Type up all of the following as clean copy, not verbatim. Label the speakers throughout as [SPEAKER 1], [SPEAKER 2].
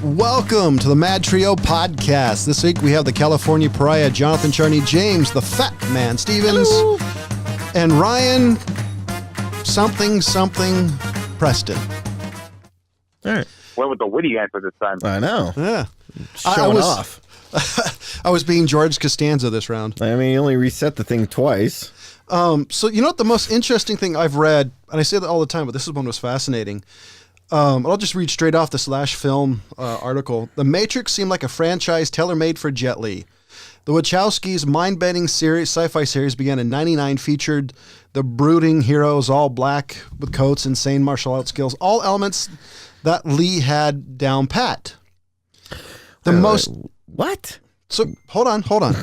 [SPEAKER 1] Welcome to the MadTrio podcast. This week we have the California Pariah, Jonathan Charney James, the Fat Man Stevens,
[SPEAKER 2] Hello.
[SPEAKER 1] and Ryan something Preston.
[SPEAKER 2] All right.
[SPEAKER 3] Went with the witty answer this time.
[SPEAKER 2] I know.
[SPEAKER 1] Yeah.
[SPEAKER 2] Showing off.
[SPEAKER 1] I was being George Costanza this round.
[SPEAKER 2] I mean, you only reset the thing twice.
[SPEAKER 1] So you know what the most interesting thing I've read, and I say that all the time, but this one was fascinating. I'll just read straight off the Slash Film article. The Matrix seemed like a franchise tailor-made for Jet Li. The Wachowskis' mind-bending sci-fi series began in '99, featured the brooding heroes, all black with coats, insane martial arts skills, all elements that Lee had down pat.
[SPEAKER 2] What?
[SPEAKER 1] So hold on. Hold on.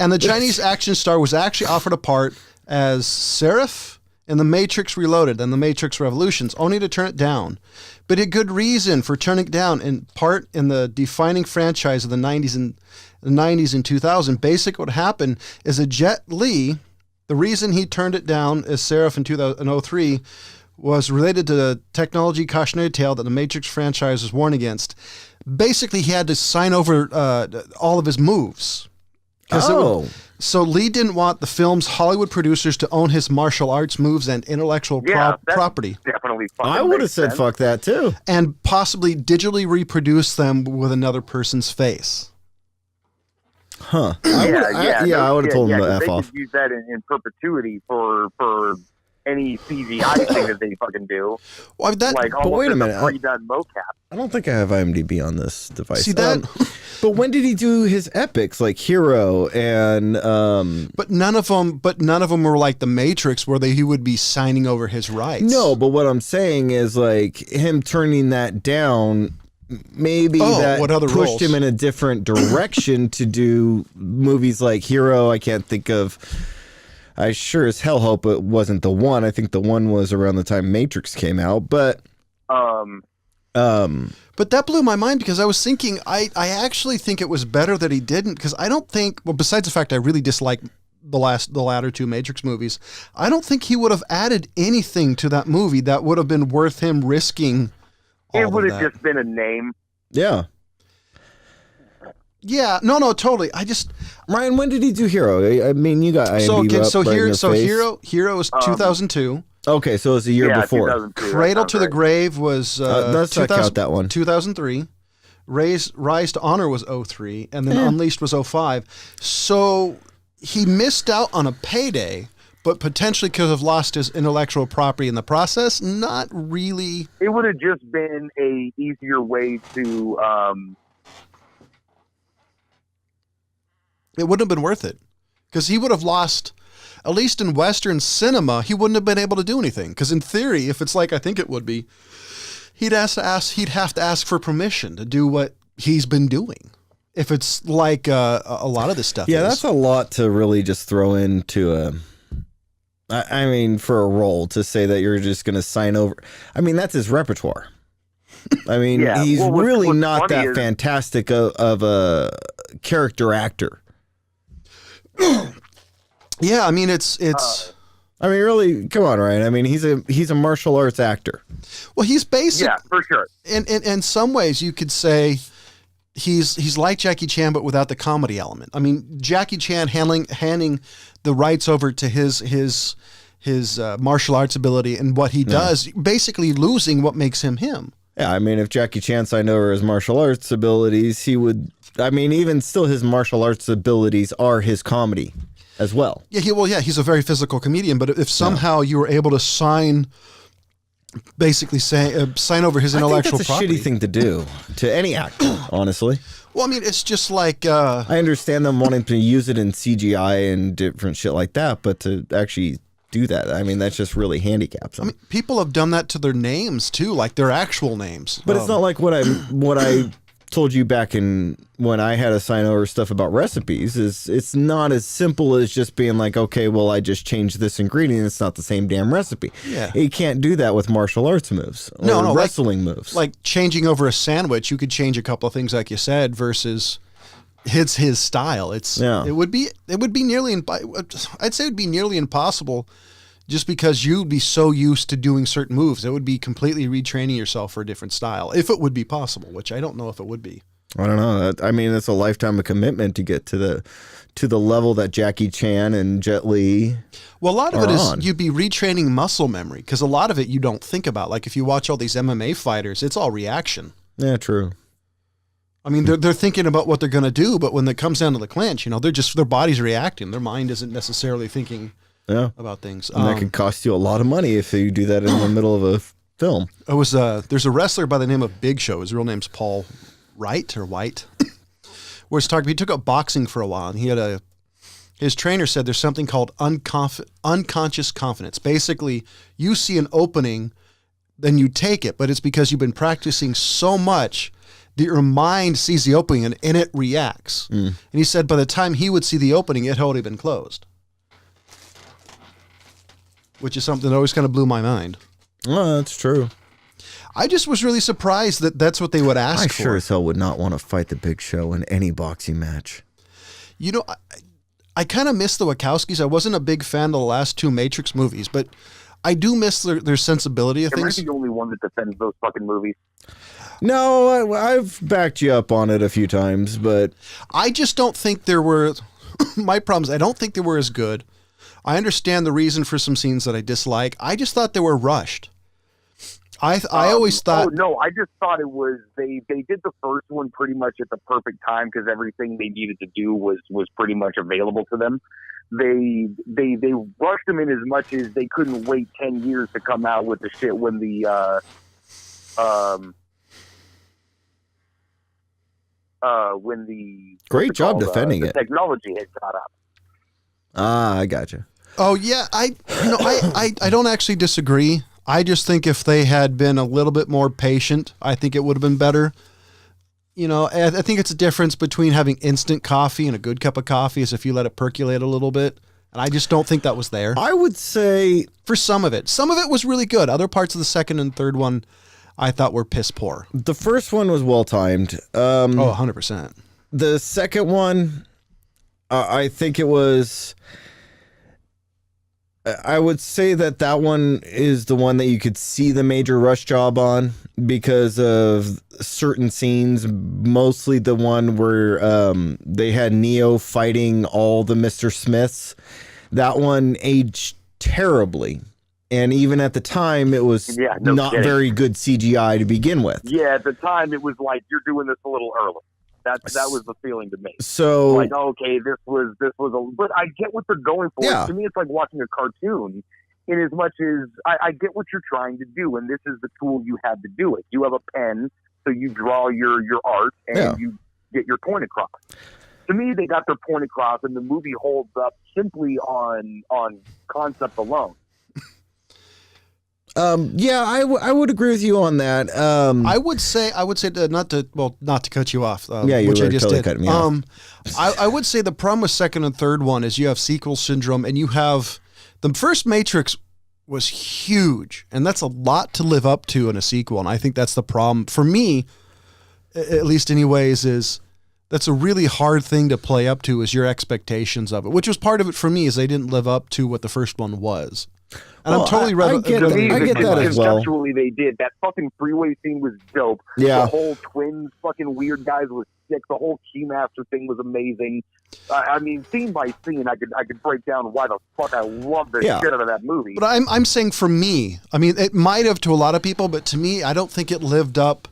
[SPEAKER 1] And the Chinese action star was actually offered a part as Seraph in The Matrix Reloaded and The Matrix Revolutions, only to turn it down. But a good reason for turning it down, in part in the defining franchise of the 90s and 2000. Basically what happened is a Jet Li, the reason he turned it down as Seraph in 2003 was related to the technology cautionary tale that the Matrix franchise was warned against. Basically, he had to sign over all of his moves. So Lee didn't want the film's Hollywood producers to own his martial arts moves and intellectual property.
[SPEAKER 3] Definitely.
[SPEAKER 2] I would have said fuck that too.
[SPEAKER 1] And possibly digitally reproduce them with another person's face.
[SPEAKER 2] Huh. I would have told him to F off.
[SPEAKER 3] They could use that in perpetuity for any CGI thing that they fucking do.
[SPEAKER 1] Well,
[SPEAKER 2] but wait a minute.
[SPEAKER 3] Pre-done mocap.
[SPEAKER 2] I don't think I have IMDb on this device.
[SPEAKER 1] See that?
[SPEAKER 2] But when did he do his epics like Hero and?
[SPEAKER 1] But none of them were like The Matrix, where he would be signing over his rights.
[SPEAKER 2] No, but what I'm saying is like him turning that down. Maybe that pushed
[SPEAKER 1] roles?
[SPEAKER 2] Him in a different direction to do movies like Hero. I can't think of. I sure as hell hope it wasn't the one. I think the one was around the time Matrix came out, but
[SPEAKER 1] that blew my mind because I was thinking I actually think it was better that he didn't, because I don't think, well, besides the fact I really dislike the latter two Matrix movies, I don't think he would have added anything to that movie that would have been worth him risking.
[SPEAKER 3] It would have just been a name.
[SPEAKER 2] Yeah.
[SPEAKER 1] Yeah, no, totally.
[SPEAKER 2] Ryan, when did he do Hero? I mean, you got IMDb
[SPEAKER 1] Hero is 2002.
[SPEAKER 2] Okay, so it was a year before.
[SPEAKER 1] Cradle to the Grave was
[SPEAKER 2] let's check out that one.
[SPEAKER 1] 2003. Rise to Honor was 2003, and then Unleashed was 2005. So he missed out on a payday, but potentially could have lost his intellectual property in the process. Not really.
[SPEAKER 3] It would have just been a easier way to.
[SPEAKER 1] It wouldn't have been worth it, because he would have lost, at least in Western cinema, he wouldn't have been able to do anything. Because in theory, if it's like I think it would be, he'd have to ask for permission to do what he's been doing. If it's like a lot of this stuff.
[SPEAKER 2] Yeah, that's a lot to really just throw into I mean, for a role to say that you're just going to sign over. I mean, that's his repertoire. I mean, he's really not that fantastic of a character actor.
[SPEAKER 1] Yeah, I mean it's.
[SPEAKER 2] I mean, really, come on, Ryan. I mean, he's a martial arts actor.
[SPEAKER 1] Well, he's basic.
[SPEAKER 3] Yeah, for sure.
[SPEAKER 1] In some ways, you could say he's like Jackie Chan, but without the comedy element. I mean, Jackie Chan handing the rights over to his martial arts ability and what he does, basically losing what makes him him.
[SPEAKER 2] Yeah, I mean, if Jackie Chan signed over his martial arts abilities, he would. I mean, even still, his martial arts abilities are his comedy as well.
[SPEAKER 1] Yeah, he's a very physical comedian. But if somehow you were able to sign over his intellectual
[SPEAKER 2] that's a
[SPEAKER 1] property,
[SPEAKER 2] shitty thing to do to any actor, honestly.
[SPEAKER 1] Well, I mean, it's just like
[SPEAKER 2] I understand them wanting to use it in CGI and different shit like that, but to actually do that, I mean, that's just really handicaps them.
[SPEAKER 1] I mean, people have done that to their names too, like their actual names.
[SPEAKER 2] But it's not like what I told you back in when I had to sign over stuff about recipes. It's not as simple as just being like, okay, well, I just changed this ingredient. It's not the same damn recipe.
[SPEAKER 1] Yeah,
[SPEAKER 2] you can't do that with martial arts moves or wrestling moves.
[SPEAKER 1] Like changing over a sandwich, you could change a couple of things, like you said, versus it's his style. It would be nearly impossible just because you'd be so used to doing certain moves. It would be completely retraining yourself for a different style, if it would be possible, which I don't know if it would be.
[SPEAKER 2] I don't know. I mean, it's a lifetime of commitment to get to the level that Jackie Chan and Jet Li.
[SPEAKER 1] Well, a lot of it is
[SPEAKER 2] on.
[SPEAKER 1] you'd be retraining muscle memory, because a lot of it you don't think about. Like if you watch all these MMA fighters, it's all reaction.
[SPEAKER 2] Yeah, true.
[SPEAKER 1] I mean, they're thinking about what they're going to do, but when it comes down to the clinch, their body's reacting. Their mind isn't necessarily thinking about things.
[SPEAKER 2] And that could cost you a lot of money if you do that in the middle of a film.
[SPEAKER 1] There's a wrestler by the name of Big Show. His real name's Paul Wright or White. Where he took up boxing for a while, and his trainer said there's something called unconscious confidence. Basically, you see an opening, then you take it, but it's because you've been practicing so much that your mind sees the opening and it reacts. And he said by the time he would see the opening, it had already been closed. Which is something that always kind of blew my mind.
[SPEAKER 2] Oh, that's true.
[SPEAKER 1] I just was really surprised that that's what they would ask for.
[SPEAKER 2] I sure as hell would not want to fight the Big Show in any boxing match.
[SPEAKER 1] I kind of miss the Wachowskis. I wasn't a big fan of the last two Matrix movies, but I do miss their sensibility of things.
[SPEAKER 3] Am I the only one that defends those fucking movies?
[SPEAKER 2] No, I've backed you up on it a few times, but
[SPEAKER 1] I just don't think there were... My problem is I don't think they were as good. I understand the reason for some scenes that I dislike. I just thought they were rushed. I always thought...
[SPEAKER 3] Oh, no, I just thought it was... They did the first one pretty much at the perfect time because everything they needed to do was pretty much available to them. They rushed them in as much as they couldn't wait 10 years to come out with the shit when the... when the...
[SPEAKER 2] Great job defending it.
[SPEAKER 3] Technology had caught up.
[SPEAKER 2] Ah, I gotcha.
[SPEAKER 1] Oh, yeah. I don't actually disagree. I just think if they had been a little bit more patient, I think it would have been better. I think it's a difference between having instant coffee and a good cup of coffee is if you let it percolate a little bit. And I just don't think that was there.
[SPEAKER 2] I would say...
[SPEAKER 1] For some of it. Some of it was really good. Other parts of the second and third one I thought were piss poor.
[SPEAKER 2] The first one was well-timed.
[SPEAKER 1] 100%.
[SPEAKER 2] The second one, I think it was... I would say that one is the one that you could see the major rush job on because of certain scenes, mostly the one where they had Neo fighting all the Mr. Smiths. That one aged terribly. And even at the time, it was not very good CGI to begin with.
[SPEAKER 3] Yeah, at the time, it was like, you're doing this a little early. That was the feeling to me.
[SPEAKER 2] So
[SPEAKER 3] like, okay, this was but I get what they're going for.
[SPEAKER 2] Yeah.
[SPEAKER 3] To me, it's like watching a cartoon. In as much as I get what you're trying to do, and this is the tool you have to do it. You have a pen, so you draw your art and you get your point across. To me, they got their point across, and the movie holds up simply on concept alone.
[SPEAKER 2] I would agree with you on that.
[SPEAKER 1] I would say not to cut you off.
[SPEAKER 2] You
[SPEAKER 1] which
[SPEAKER 2] were
[SPEAKER 1] I just
[SPEAKER 2] totally
[SPEAKER 1] did.
[SPEAKER 2] cutting me off.
[SPEAKER 1] I would say the problem with second and third one is you have sequel syndrome, and you have the first Matrix was huge, and that's a lot to live up to in a sequel. And I think that's the problem for me, at least, anyways. Is that's a really hard thing to play up to is your expectations of it, which was part of it for me is they didn't live up to what the first one was. And I'm totally
[SPEAKER 2] I get that as well.
[SPEAKER 3] Conceptually, they did. That fucking freeway scene was dope.
[SPEAKER 2] Yeah.
[SPEAKER 3] The whole twins fucking weird guys was sick. The whole Keymaster thing was amazing. I mean, scene by scene, I could break down why the fuck I love the shit out of that movie.
[SPEAKER 1] But I'm saying for me, I mean, it might have to a lot of people, but to me, I don't think it lived up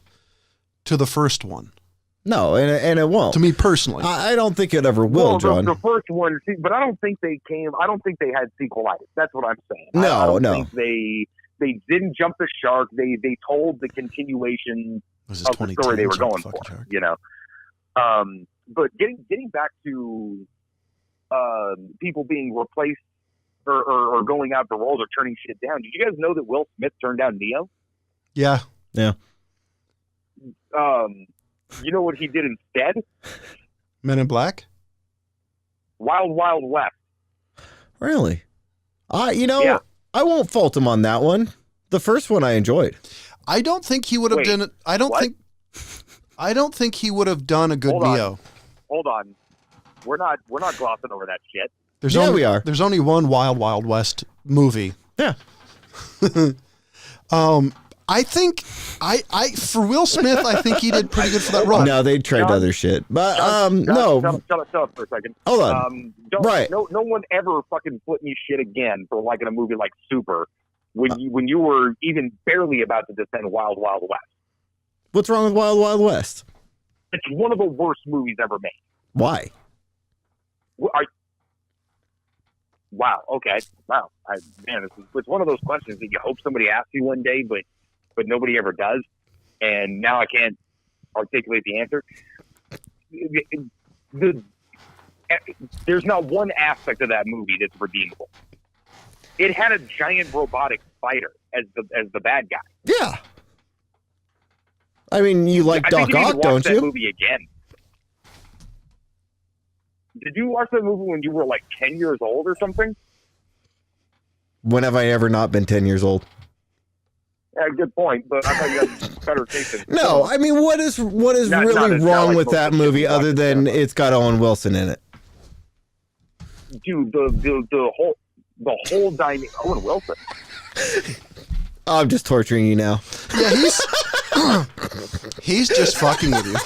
[SPEAKER 1] to the first one.
[SPEAKER 2] No, and it won't.
[SPEAKER 1] To me personally,
[SPEAKER 2] I don't think it ever will, John.
[SPEAKER 3] The first one, but I don't think they had sequelitis. That's what I'm saying.
[SPEAKER 2] No,
[SPEAKER 3] I don't think they didn't jump the shark. They told the continuation of the story they were going for. Shark. But getting back to people being replaced or going out the roles or turning shit down. Did you guys know that Will Smith turned down Neo?
[SPEAKER 1] Yeah.
[SPEAKER 3] You know what he did instead?
[SPEAKER 1] Men in Black?
[SPEAKER 3] Wild Wild West.
[SPEAKER 2] Really? I won't fault him on that one. The first one I enjoyed.
[SPEAKER 1] I don't think he would have done it. I don't think he would have done a good Neo.
[SPEAKER 3] Hold on. We're not glossing over that shit.
[SPEAKER 2] We are.
[SPEAKER 1] There's only one Wild Wild West movie.
[SPEAKER 2] Yeah.
[SPEAKER 1] I think for Will Smith, I think he did pretty good for that role.
[SPEAKER 2] No, they tried other shit, but no.
[SPEAKER 3] Shut up for a second.
[SPEAKER 2] Hold on. Right.
[SPEAKER 3] No one ever fucking put me shit again for liking a movie like Super when you were even barely about to defend Wild Wild West.
[SPEAKER 2] What's wrong with Wild Wild West?
[SPEAKER 3] It's one of the worst movies ever made.
[SPEAKER 2] Why?
[SPEAKER 3] Wow. Okay. Wow. It's one of those questions that you hope somebody asks you one day, but nobody ever does. And now I can't articulate the answer. There's not one aspect of that movie that's redeemable. It had a giant robotic spider as the bad guy.
[SPEAKER 2] Yeah. I mean, you like Doc Ock, don't you?
[SPEAKER 3] That movie again. Did you watch that movie when you were like 10 years old or something?
[SPEAKER 2] When have I ever not been 10 years old?
[SPEAKER 3] Yeah, good point, but I thought you had better taste.
[SPEAKER 2] No, I mean, what is really wrong with that movie other than it's got Owen Wilson in it?
[SPEAKER 3] Dude, the whole dynamic. Owen Wilson.
[SPEAKER 2] I'm just torturing you now.
[SPEAKER 1] Yeah, he's just fucking with you.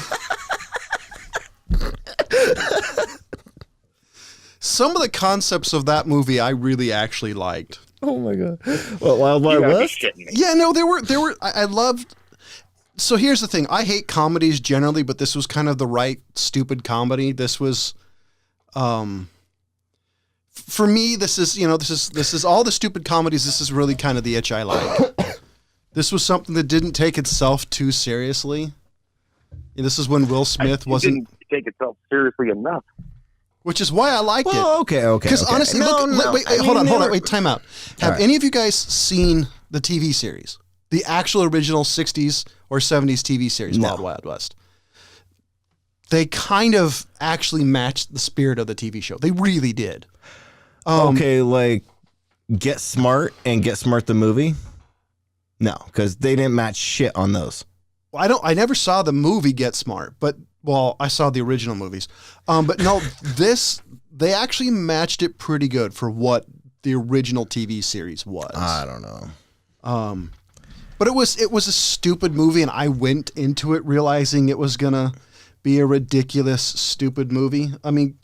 [SPEAKER 1] Some of the concepts of that movie I really actually liked.
[SPEAKER 2] Oh my god! What, Wild Wild West?
[SPEAKER 1] Yeah, no, there were. I loved. So here's the thing: I hate comedies generally, but this was kind of the right stupid comedy. This was, for me, this is all the stupid comedies. This is really kind of the itch I like. This was something that didn't take itself too seriously. This is when Will Smith wasn't
[SPEAKER 3] didn't take itself seriously enough.
[SPEAKER 1] Which is why I liked it.
[SPEAKER 2] Okay.
[SPEAKER 1] Because honestly, hold on, time out. Have any of you guys seen the TV series? The actual original 60s or 70s TV series, Wild Wild West? They kind of actually matched the spirit of the TV show. They really did.
[SPEAKER 2] Like Get Smart and Get Smart the movie? No, because they didn't match shit on those.
[SPEAKER 1] Well, I never saw the movie Get Smart, but I saw the original movies. But no, they actually matched it pretty good for what the original TV series was.
[SPEAKER 2] I don't know.
[SPEAKER 1] But it was a stupid movie, and I went into it realizing it was gonna be a ridiculous, stupid movie. I mean,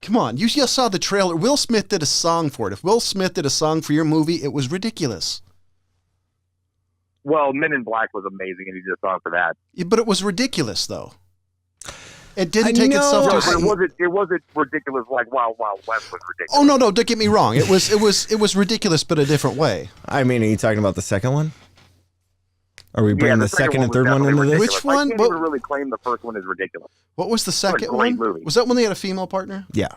[SPEAKER 1] come on, you just saw the trailer. Will Smith did a song for it. If Will Smith did a song for your movie, it was ridiculous.
[SPEAKER 3] Well, Men in Black was amazing, and he did a song for that.
[SPEAKER 1] Yeah, but it was ridiculous, though. It didn't take itself to.
[SPEAKER 3] It wasn't ridiculous like Wild Wild West was ridiculous.
[SPEAKER 1] Oh no, don't get me wrong. It was ridiculous, but a different way.
[SPEAKER 2] I mean, are you talking about the second one? Are we bringing the second and third one into this?
[SPEAKER 1] Which one?
[SPEAKER 3] I can't even really claim the first one is ridiculous.
[SPEAKER 1] What was the second one?
[SPEAKER 3] Movie.
[SPEAKER 1] Was that when they had a female partner?
[SPEAKER 2] Yeah.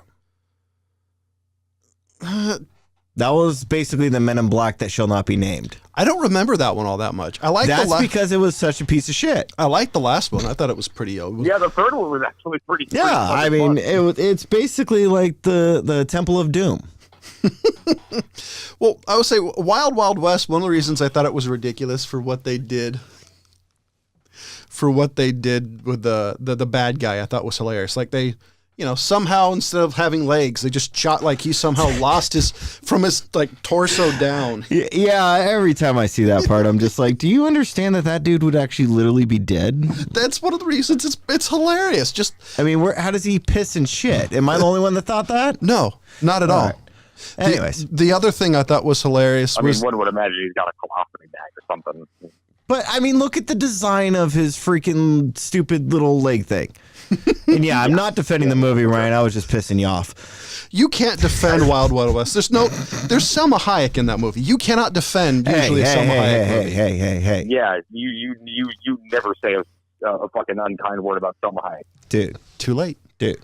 [SPEAKER 2] That was basically the Men in Black that shall not be named.
[SPEAKER 1] I don't remember that one all that much.
[SPEAKER 2] That's because it was such a piece of shit.
[SPEAKER 1] I liked the last one. I thought it was pretty.
[SPEAKER 3] Yeah, the third one was actually pretty.
[SPEAKER 2] Yeah, I mean, it's basically like the Temple of Doom.
[SPEAKER 1] Well, I would say Wild Wild West. One of the reasons I thought it was ridiculous for what they did. For what they did with the bad guy, I thought was hilarious. Like they. Somehow instead of having legs, they just shot like he somehow lost his torso down.
[SPEAKER 2] Yeah, every time I see that part, I'm just like, do you understand that dude would actually literally be dead?
[SPEAKER 1] That's one of the reasons it's hilarious. Just,
[SPEAKER 2] I mean, how does he piss and shit? Am I the only one that thought that?
[SPEAKER 1] No, not at all.
[SPEAKER 2] Right. Anyways,
[SPEAKER 1] the other thing I thought was hilarious.
[SPEAKER 3] One would imagine he's got a colostomy bag or something.
[SPEAKER 2] But I mean, look at the design of his freaking stupid little leg thing. And yeah, I'm not defending the movie, Ryan. I was just pissing you off.
[SPEAKER 1] You can't defend Wild Wild West. There's Selma Hayek in that movie. You cannot defend usually Selma Hayek movie.
[SPEAKER 2] Hey.
[SPEAKER 3] Yeah, you never say a fucking unkind word about Selma Hayek.
[SPEAKER 2] Dude.
[SPEAKER 1] Too late.
[SPEAKER 2] Dude.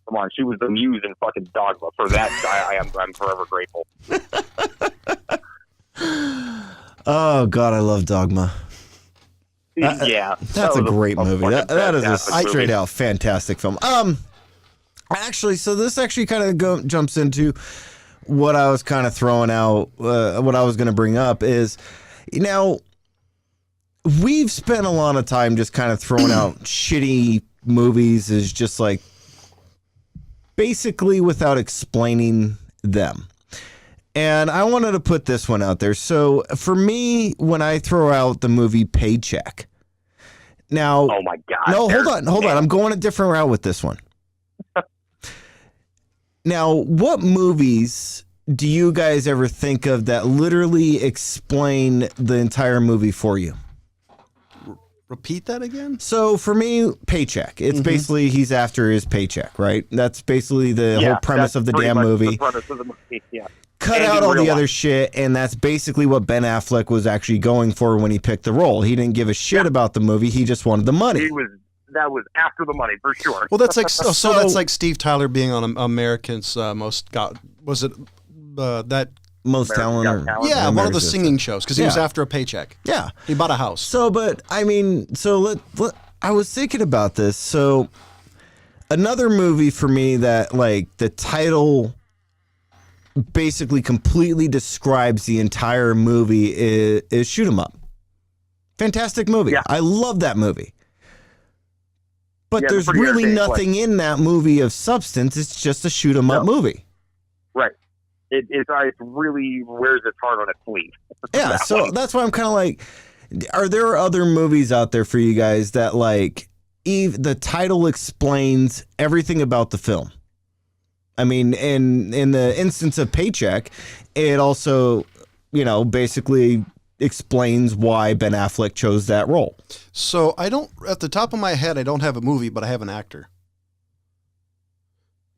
[SPEAKER 3] Come on, she was the muse in fucking Dogma. For that, I'm forever grateful.
[SPEAKER 2] Oh God, I love Dogma.
[SPEAKER 3] Yeah,
[SPEAKER 2] that's a great movie. That is a straight out fantastic film. Actually, so this actually kind of jumps into what I was kind of throwing out. What I was going to bring up is, we've spent a lot of time just kind of throwing out shitty movies is just like basically without explaining them. And I wanted to put this one out there. So for me, when I throw out the movie Paycheck, now,
[SPEAKER 3] oh my God.
[SPEAKER 2] No, hold on. I'm going a different route with this one. Now, what movies do you guys ever think of that literally explain the entire movie for you?
[SPEAKER 1] Repeat that again?
[SPEAKER 2] So for me, Paycheck. It's basically he's after his paycheck, right? That's basically the whole premise of the damn movie.
[SPEAKER 3] The premise of the movie. Yeah.
[SPEAKER 2] Cut out all the other shit, and that's basically what Ben Affleck was actually going for when he picked the role. He didn't give a shit about the movie. He just wanted the money.
[SPEAKER 3] That was after the money for sure.
[SPEAKER 1] Well, that's like so that's like Steve Tyler being on America's Most was it that
[SPEAKER 2] Most Talent?
[SPEAKER 1] Yeah, one of the singing shows because he was after a paycheck.
[SPEAKER 2] Yeah,
[SPEAKER 1] he bought a house.
[SPEAKER 2] So, but I mean, I was thinking about this. So, another movie for me that like the title basically completely describes the entire movie is Shoot 'Em Up. Fantastic movie. Yeah. I love that movie. But there's really nothing in that movie of substance. It's just a shoot 'em up movie.
[SPEAKER 3] Right. It really wears its heart on its sleeve.
[SPEAKER 2] Yeah, so that's why I'm kind of like, are there other movies out there for you guys that like, the title explains everything about the film? I mean, in the instance of Paycheck, it also, basically explains why Ben Affleck chose that role.
[SPEAKER 1] So at the top of my head, I don't have a movie, but I have an actor.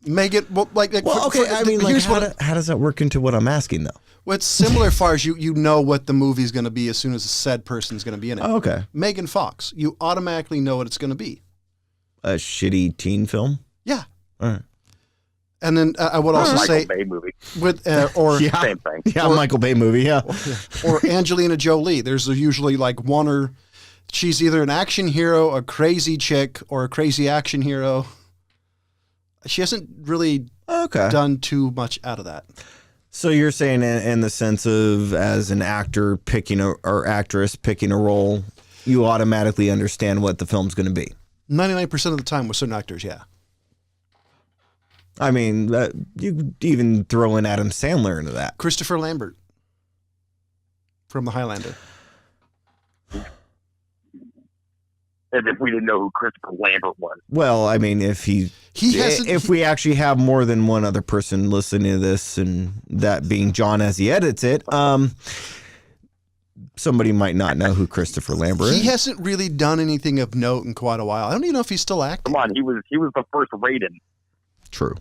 [SPEAKER 1] Megan,
[SPEAKER 2] how does that work into what I'm asking though?
[SPEAKER 1] Well, it's similar as far as you know what the movie's going to be as soon as said person's going to be in it.
[SPEAKER 2] Oh, okay.
[SPEAKER 1] Megan Fox, you automatically know what it's going to be.
[SPEAKER 2] A shitty teen film?
[SPEAKER 1] Yeah.
[SPEAKER 2] All right.
[SPEAKER 1] And then I would also say
[SPEAKER 3] Michael Bay movie
[SPEAKER 1] with or
[SPEAKER 3] same thing.
[SPEAKER 2] Yeah, Michael Bay movie. Yeah.
[SPEAKER 1] Or Angelina Jolie. There's usually like one or she's either an action hero, a crazy chick, or a crazy action hero. She hasn't really done too much out of that.
[SPEAKER 2] So you're saying in the sense of as an actor picking or actress picking a role, you automatically understand what the film's going to be.
[SPEAKER 1] 99% of the time with certain actors, yeah.
[SPEAKER 2] I mean, you even throw in Adam Sandler into that.
[SPEAKER 1] Christopher Lambert from The Highlander.
[SPEAKER 3] As if we didn't know who Christopher Lambert was.
[SPEAKER 2] Well, I mean, if we actually have more than one other person listening to this, and that being John as he edits it, somebody might not know who Christopher Lambert is.
[SPEAKER 1] He hasn't really done anything of note in quite a while. I don't even know if he's still acting.
[SPEAKER 3] Come on, he was the first Raiden.
[SPEAKER 2] True.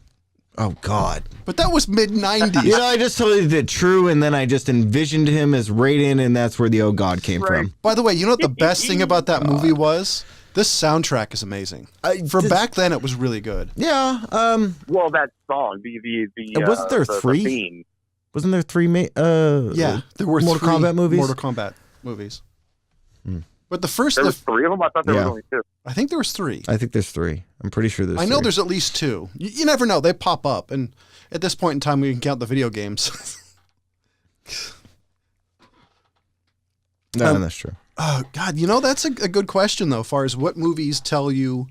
[SPEAKER 2] Oh, God.
[SPEAKER 1] But that was mid-90s.
[SPEAKER 2] I just told you that true, and then I just envisioned him as Raiden, and that's where the oh, God came from.
[SPEAKER 1] By the way, you know what the best thing about that movie was? This soundtrack is amazing. Back then, it was really good.
[SPEAKER 2] Yeah.
[SPEAKER 3] Well, that song,
[SPEAKER 2] wasn't there three?
[SPEAKER 3] Theme.
[SPEAKER 2] Wasn't there three?
[SPEAKER 1] Yeah, there were
[SPEAKER 2] Mortal Kombat movies.
[SPEAKER 1] Mortal Kombat movies. But
[SPEAKER 3] there was three of them. I thought there was only two.
[SPEAKER 1] I think there was three.
[SPEAKER 2] I think there's three. I'm pretty sure there's.
[SPEAKER 1] I know there's at least two. You never know; they pop up, and at this point in time, we can count the video games.
[SPEAKER 2] No, that's true.
[SPEAKER 1] Oh God, that's a good question though. As far as what movies tell you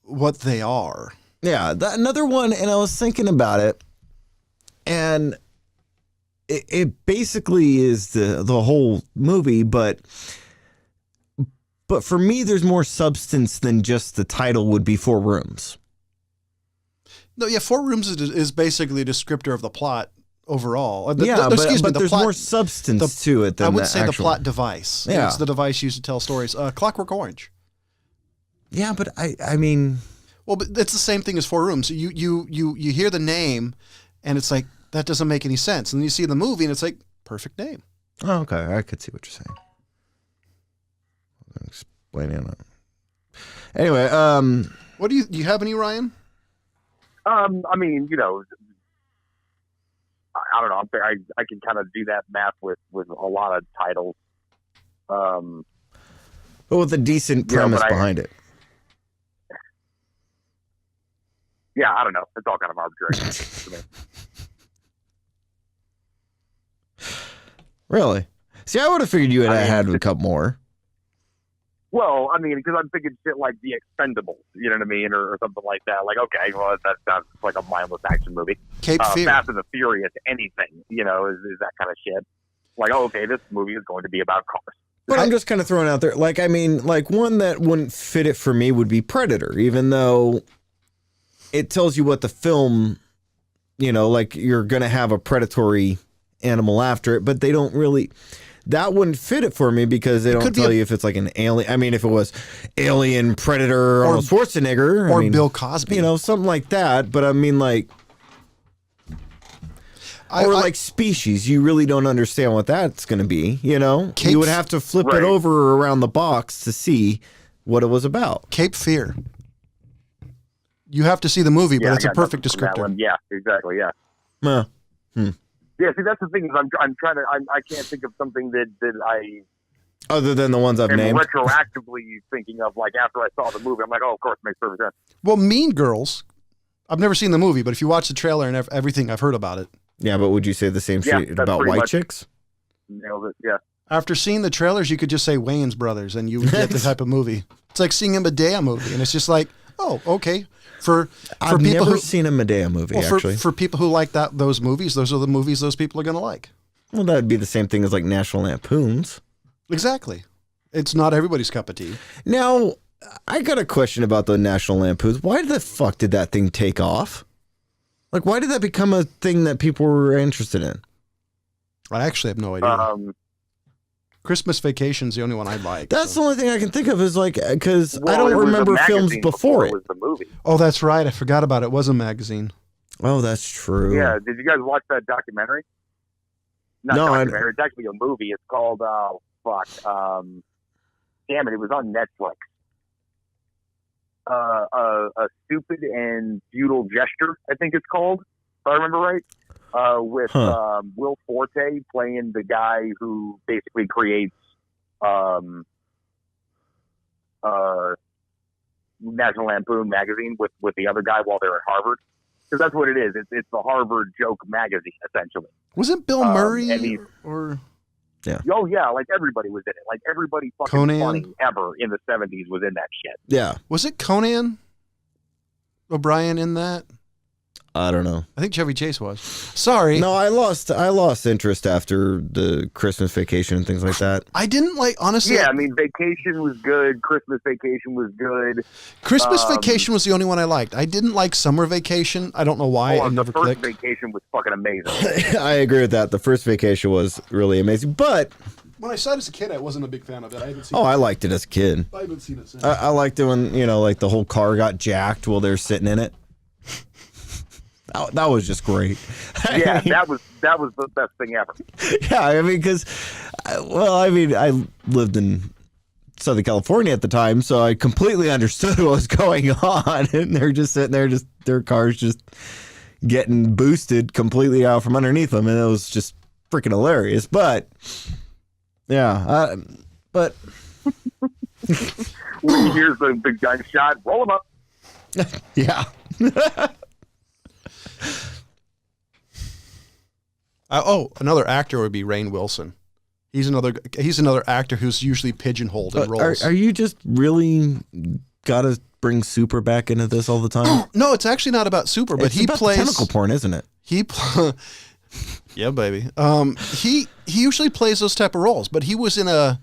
[SPEAKER 1] what they are.
[SPEAKER 2] Yeah, another one, and I was thinking about it, and it basically is the whole movie, but for me, there's more substance than just the title would be 4 Rooms.
[SPEAKER 1] No, yeah, 4 Rooms is basically a descriptor of the plot overall.
[SPEAKER 2] But there's more substance to it than
[SPEAKER 1] I would say the plot device. Yeah. It's the device used to tell stories. Clockwork Orange.
[SPEAKER 2] Yeah, but I mean...
[SPEAKER 1] Well, but it's the same thing as 4 Rooms. You hear the name, and it's like, that doesn't make any sense. And then you see the movie, and it's like, perfect name.
[SPEAKER 2] Oh, okay. I could see what you're saying. Explaining it. Anyway,
[SPEAKER 1] what do you have any, Ryan?
[SPEAKER 3] I mean, I don't know. I can kind of do that math with a lot of titles.
[SPEAKER 2] But with a decent premise behind it.
[SPEAKER 3] Yeah, I don't know. It's all kind of arbitrary to me.
[SPEAKER 2] Really? See, I would have figured you had a couple more.
[SPEAKER 3] Well, I mean, because I'm thinking shit like The Expendables, you know what I mean, or something like that. Like, okay, well, that sounds like a mindless action movie.
[SPEAKER 1] Cape Fear.
[SPEAKER 3] Fast and the Furious, anything, you know, is that kind of shit. Like, oh, okay, this movie is going to be about cars.
[SPEAKER 2] But I'm just kind of throwing out there, like, I mean, like, one that wouldn't fit it for me would be Predator, even though it tells you what the film, you know, like, you're going to have a predatory animal after it, but they don't really... That wouldn't fit it for me because they don't tell you if it's like an alien. I mean, if it was Alien, Predator, Arnold Schwarzenegger.
[SPEAKER 1] Or
[SPEAKER 2] I mean,
[SPEAKER 1] Bill Cosby.
[SPEAKER 2] You know, something like that. But I mean, like... like Species, you really don't understand what that's going to be, you know? You would have to flip it over around the box to see what it was about.
[SPEAKER 1] Cape Fear. You have to see the movie, but it's a perfect descriptor.
[SPEAKER 3] Yeah, exactly, yeah. Yeah, see, that's the thing is I'm trying to... I can't think of something that I...
[SPEAKER 2] Other than the ones I've named.
[SPEAKER 3] Retroactively thinking of, like, after I saw the movie, I'm like, oh, of course, it makes perfect sense.
[SPEAKER 1] Well, Mean Girls, I've never seen the movie, but if you watch the trailer and everything, I've heard about it.
[SPEAKER 2] Yeah, but would you say the same shit about White Chicks?
[SPEAKER 3] Nailed it, yeah.
[SPEAKER 1] After seeing the trailers, you could just say Wayans Brothers, and you would get the type of movie. It's like seeing a Medea movie, and it's just like, oh, okay.
[SPEAKER 2] I've never seen a Medea movie, actually.
[SPEAKER 1] For people who like those movies, those are the movies those people are going to like.
[SPEAKER 2] Well, that would be the same thing as like National Lampoons.
[SPEAKER 1] Exactly. It's not everybody's cup of tea.
[SPEAKER 2] Now, I got a question about the National Lampoons. Why the fuck did that thing take off? Like, why did that become a thing that people were interested in?
[SPEAKER 1] I actually have no idea. Christmas Vacation's the only one I like.
[SPEAKER 2] That's the only thing I can think of is like, because I don't remember films before it.
[SPEAKER 3] Was the movie.
[SPEAKER 1] Oh, that's right. I forgot about it. It was a magazine.
[SPEAKER 2] Oh, that's true.
[SPEAKER 3] Yeah. Did you guys watch that documentary? Not documentary. It's actually a movie. It's called, damn it. It was on Netflix. A Stupid and Futile Gesture, I think it's called, if I remember right. With Will Forte playing the guy who basically creates National Lampoon magazine with the other guy while they're at Harvard. Because that's what it is. It's the Harvard joke magazine, essentially.
[SPEAKER 1] Was it Bill Murray?
[SPEAKER 2] Yeah.
[SPEAKER 3] Oh, yeah. Like, everybody was in it. Like, everybody fucking funny ever in the 70s was in that shit.
[SPEAKER 2] Yeah.
[SPEAKER 1] Was it Conan O'Brien in that?
[SPEAKER 2] I don't know.
[SPEAKER 1] I think Chevy Chase was. Sorry.
[SPEAKER 2] No, I lost interest after the Christmas Vacation and things like that.
[SPEAKER 1] I didn't like, honestly.
[SPEAKER 3] Yeah, I mean, Vacation was good. Christmas Vacation was good.
[SPEAKER 1] Christmas Vacation was the only one I liked. I didn't like Summer Vacation. I don't know why. It never clicked.
[SPEAKER 3] The first Vacation was fucking amazing.
[SPEAKER 2] I agree with that. The first Vacation was really amazing, but
[SPEAKER 1] when I saw it as a kid, I wasn't a big fan of it.
[SPEAKER 2] I liked it as a kid.
[SPEAKER 1] I haven't seen it since.
[SPEAKER 2] I liked it when, like the whole car got jacked while they're sitting in it. That was just great.
[SPEAKER 3] Yeah, that was the best thing ever.
[SPEAKER 2] Yeah, I mean, because, I lived in Southern California at the time, so I completely understood what was going on, and they're just sitting there, their cars just getting boosted completely out from underneath them, and it was just freaking hilarious. But yeah, but
[SPEAKER 3] when you hear the gunshot, roll them up.
[SPEAKER 2] Yeah.
[SPEAKER 1] Another actor would be Rainn Wilson. He's another actor who's usually pigeonholed in roles.
[SPEAKER 2] Are you just really gotta bring Super back into this all the time?
[SPEAKER 1] No, it's actually not about Super, but he plays
[SPEAKER 2] tentacle porn, isn't it?
[SPEAKER 1] Yeah, baby. He usually plays those type of roles, but he was in an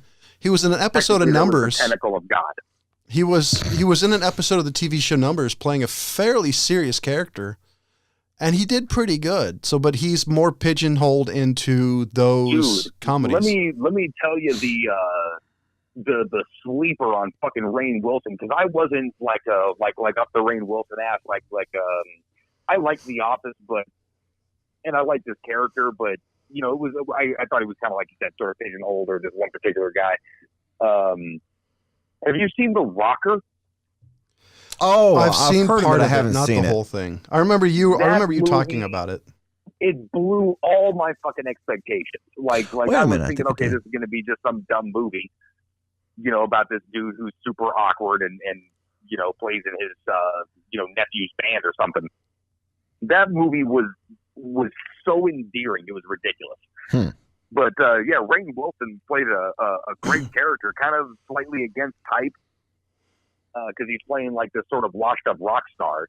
[SPEAKER 1] episode of Numbers.
[SPEAKER 3] The tentacle of God.
[SPEAKER 1] He was in an episode of the TV show Numbers playing a fairly serious character. And he did pretty good. But he's more pigeonholed into those comedies.
[SPEAKER 3] Let me tell you the sleeper on fucking Rainn Wilson, because I wasn't like up the Rainn Wilson ass I liked The Office, and I liked his character, but it was I thought he was kind of like you said, sort of pigeonholed or just one particular guy. Have you seen The Rocker?
[SPEAKER 2] Oh,
[SPEAKER 1] I've seen part of it,
[SPEAKER 2] I haven't
[SPEAKER 1] not
[SPEAKER 2] seen
[SPEAKER 1] the whole thing. I remember you talking about it.
[SPEAKER 3] It blew all my fucking expectations. Like I was thinking, okay, this is going to be just some dumb movie, about this dude who's super awkward and plays in his nephew's band or something. That movie was so endearing, it was ridiculous. But yeah, Rainn Wilson played a great character, kind of slightly against type, because he's playing like this sort of washed up rock star.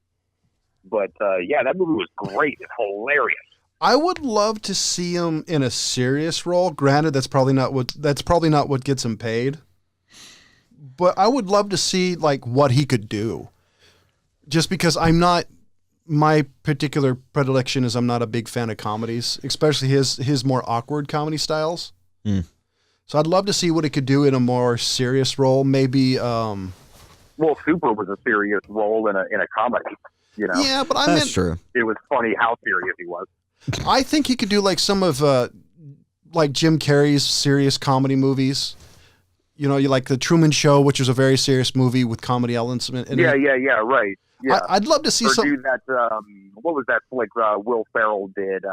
[SPEAKER 3] But yeah, that movie was great. It's hilarious.
[SPEAKER 1] I would love to see him in a serious role. Granted, that's probably not what gets him paid. But I would love to see like what he could do. Just because my particular predilection is I'm not a big fan of comedies, especially his more awkward comedy styles.
[SPEAKER 2] Mm.
[SPEAKER 1] So I'd love to see what he could do in a more serious role. Maybe.
[SPEAKER 3] Well, Super was a serious role in a comedy. You know.
[SPEAKER 1] Yeah, but
[SPEAKER 2] that's true.
[SPEAKER 3] It was funny how serious he was.
[SPEAKER 1] I think he could do like some of like Jim Carrey's serious comedy movies. You know, you like the Truman Show, which is a very serious movie with comedy elements in it.
[SPEAKER 3] Yeah, right. Yeah.
[SPEAKER 1] I'd love to see
[SPEAKER 3] or do that. What was that flick Will Ferrell did?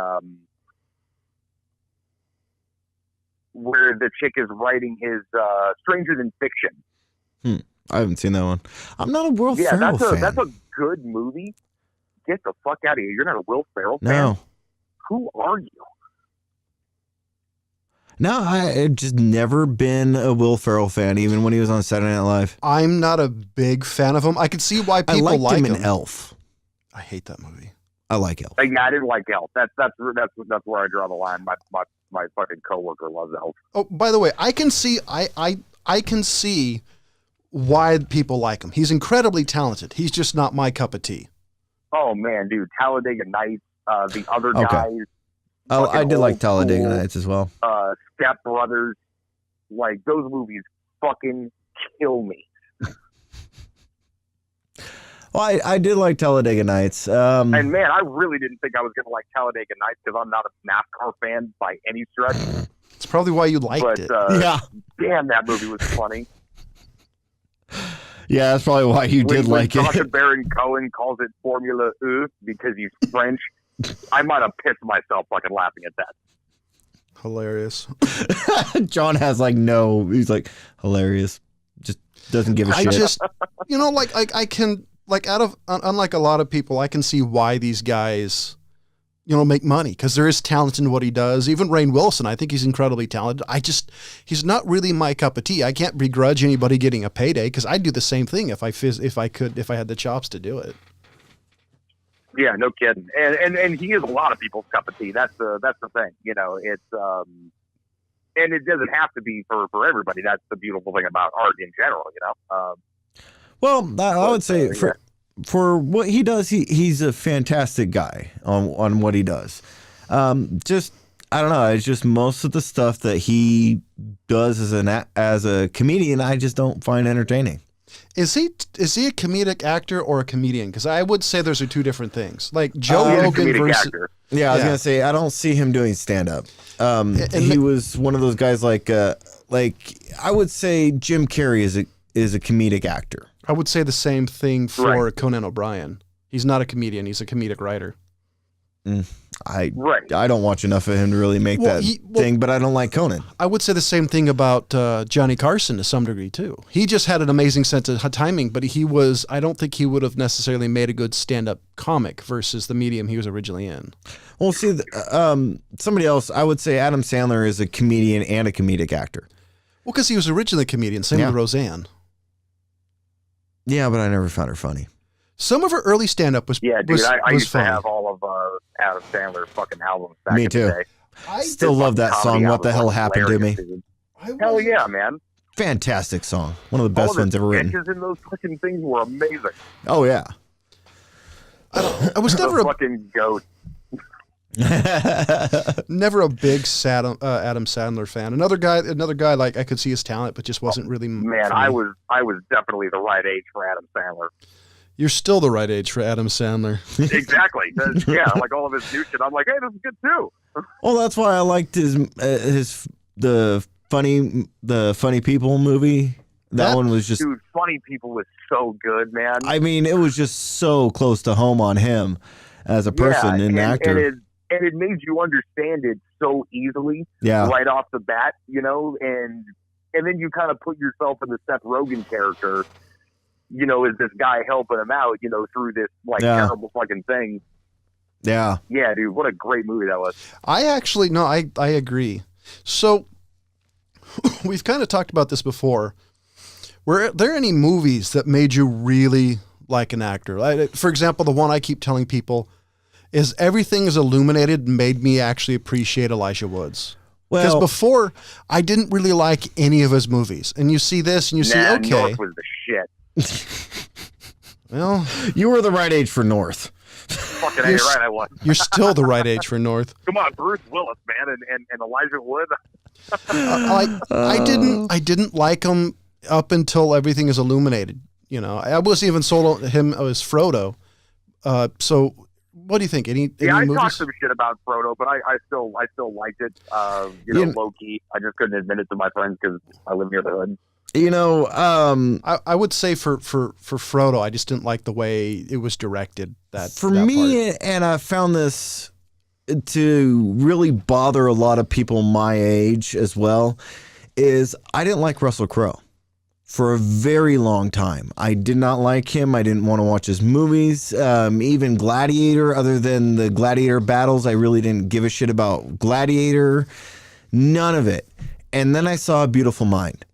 [SPEAKER 3] Where the chick is writing his Stranger Than Fiction.
[SPEAKER 2] I haven't seen that one. I'm not a Will Ferrell fan.
[SPEAKER 3] That's a good movie. Get the fuck out of here. You're not a Will Ferrell fan?
[SPEAKER 2] No.
[SPEAKER 3] Who are you?
[SPEAKER 2] No, I've just never been a Will Ferrell fan, even when he was on Saturday Night Live.
[SPEAKER 1] I'm not a big fan of him. I can see why people like him.
[SPEAKER 2] him in Elf.
[SPEAKER 1] I hate that movie.
[SPEAKER 2] I like Elf.
[SPEAKER 3] Yeah, I didn't like Elf. That's where I draw the line. My fucking coworker loves Elf.
[SPEAKER 1] Oh, by the way, I can see why people like him. He's incredibly talented. He's just not my cup of tea.
[SPEAKER 3] Oh man, dude, Talladega Nights. The other guys.
[SPEAKER 2] Oh, I did like Talladega Nights as well.
[SPEAKER 3] Step Brothers, like those movies, fucking kill me.
[SPEAKER 2] Well, I did like Talladega Nights.
[SPEAKER 3] And man, I really didn't think I was going to like Talladega Nights because I'm not a NASCAR fan by any stretch.
[SPEAKER 1] It's probably why you liked it.
[SPEAKER 2] Yeah.
[SPEAKER 3] Damn, that movie was funny.
[SPEAKER 2] Yeah, that's probably why you did like it.
[SPEAKER 3] Sacha Baron Cohen calls it Formula E because he's French. I might have pissed myself fucking laughing at that.
[SPEAKER 1] Hilarious.
[SPEAKER 2] John has he's like, hilarious. Just doesn't give a shit.
[SPEAKER 1] I just, I can, unlike a lot of people, I can see why these guys, make money because there is talent in what he does. Even Rainn Wilson, I think he's incredibly talented. He's not really my cup of tea. I can't begrudge anybody getting a payday because I'd do the same thing if I had the chops to do it.
[SPEAKER 3] Yeah, no kidding. And he is a lot of people's cup of tea. That's the thing. It's and it doesn't have to be for everybody. That's the beautiful thing about art in general.
[SPEAKER 2] Well, I would say for what he does, he's a fantastic guy on what he does. Just I don't know. It's just most of the stuff that he does as a comedian, I just don't find entertaining.
[SPEAKER 1] Is he a comedic actor or a comedian? Because I would say those are two different things. Like Joe Rogan versus.
[SPEAKER 3] Actor.
[SPEAKER 2] Yeah, I was gonna say I don't see him doing stand up. He was one of those guys like I would say Jim Carrey is a comedic actor.
[SPEAKER 1] I would say the same thing for Conan O'Brien. He's not a comedian; he's a comedic writer.
[SPEAKER 2] I don't watch enough of him to really make thing, but I don't like Conan.
[SPEAKER 1] I would say the same thing about Johnny Carson to some degree too. He just had an amazing sense of timing, but I don't think he would have necessarily made a good stand-up comic versus the medium he was originally in.
[SPEAKER 2] Well, see, somebody else, I would say Adam Sandler is a comedian and a comedic actor.
[SPEAKER 1] Well, because he was originally a comedian, same with Roseanne.
[SPEAKER 2] Yeah, but I never found her funny.
[SPEAKER 1] Some of her early stand-up was
[SPEAKER 3] yeah, dude. I used
[SPEAKER 1] funny.
[SPEAKER 3] To have all of Adam Sandler's fucking albums back
[SPEAKER 2] Me
[SPEAKER 3] in
[SPEAKER 2] too.
[SPEAKER 3] the day.
[SPEAKER 2] I still love that song. What the hell happened to me?
[SPEAKER 3] Hell yeah, man!
[SPEAKER 2] Fantastic song. One of the best ones ever written.
[SPEAKER 3] In those fucking things were amazing.
[SPEAKER 2] Oh yeah.
[SPEAKER 1] I was never a
[SPEAKER 3] fucking goat.
[SPEAKER 1] Never a big Adam Sandler fan. Another guy like I could see his talent, but just wasn't really.
[SPEAKER 3] Man, I was definitely the right age for Adam Sandler.
[SPEAKER 1] You're still the right age for Adam Sandler.
[SPEAKER 3] Exactly. Yeah, like all of his new shit. I'm like, hey, this is good too.
[SPEAKER 2] Well, that's why I liked the funny people movie. That one was just
[SPEAKER 3] dude. Funny People was so good, man.
[SPEAKER 2] I mean, it was just so close to home on him as a person and actor.
[SPEAKER 3] And it made you understand it so easily, right off the bat, and then you kind of put yourself in the Seth Rogen character, as this guy helping him out, through this terrible fucking thing.
[SPEAKER 2] Yeah.
[SPEAKER 3] Yeah, dude, what a great movie that was.
[SPEAKER 1] I agree. So we've kind of talked about this before. Were there any movies that made you really like an actor? For example, the one I keep telling people is Everything is Illuminated made me actually appreciate Elijah Woods. Because before, I didn't really like any of his movies. And you see this and you see, okay.
[SPEAKER 3] North was the shit.
[SPEAKER 1] Well,
[SPEAKER 2] you were the right age for North.
[SPEAKER 3] Fucking A, right I was.
[SPEAKER 1] You're still the right age for North.
[SPEAKER 3] Come on, Bruce Willis, man, and Elijah Wood.
[SPEAKER 1] I didn't like him up until Everything is Illuminated. You know, I wasn't even sold on him as Frodo. So what do you think? Any
[SPEAKER 3] I
[SPEAKER 1] movies?
[SPEAKER 3] talked some shit about Frodo, but I still liked it. Low key. I just couldn't admit it to my friends because I live near the hood.
[SPEAKER 2] You know,
[SPEAKER 1] I would say for Frodo, I just didn't like the way it was directed. For
[SPEAKER 2] me, and I found this to really bother a lot of people my age as well, is I didn't like Russell Crowe for a very long time. I did not like him. I didn't want to watch his movies. Even Gladiator, other than the Gladiator battles, I really didn't give a shit about Gladiator. None of it. And then I saw A Beautiful Mind.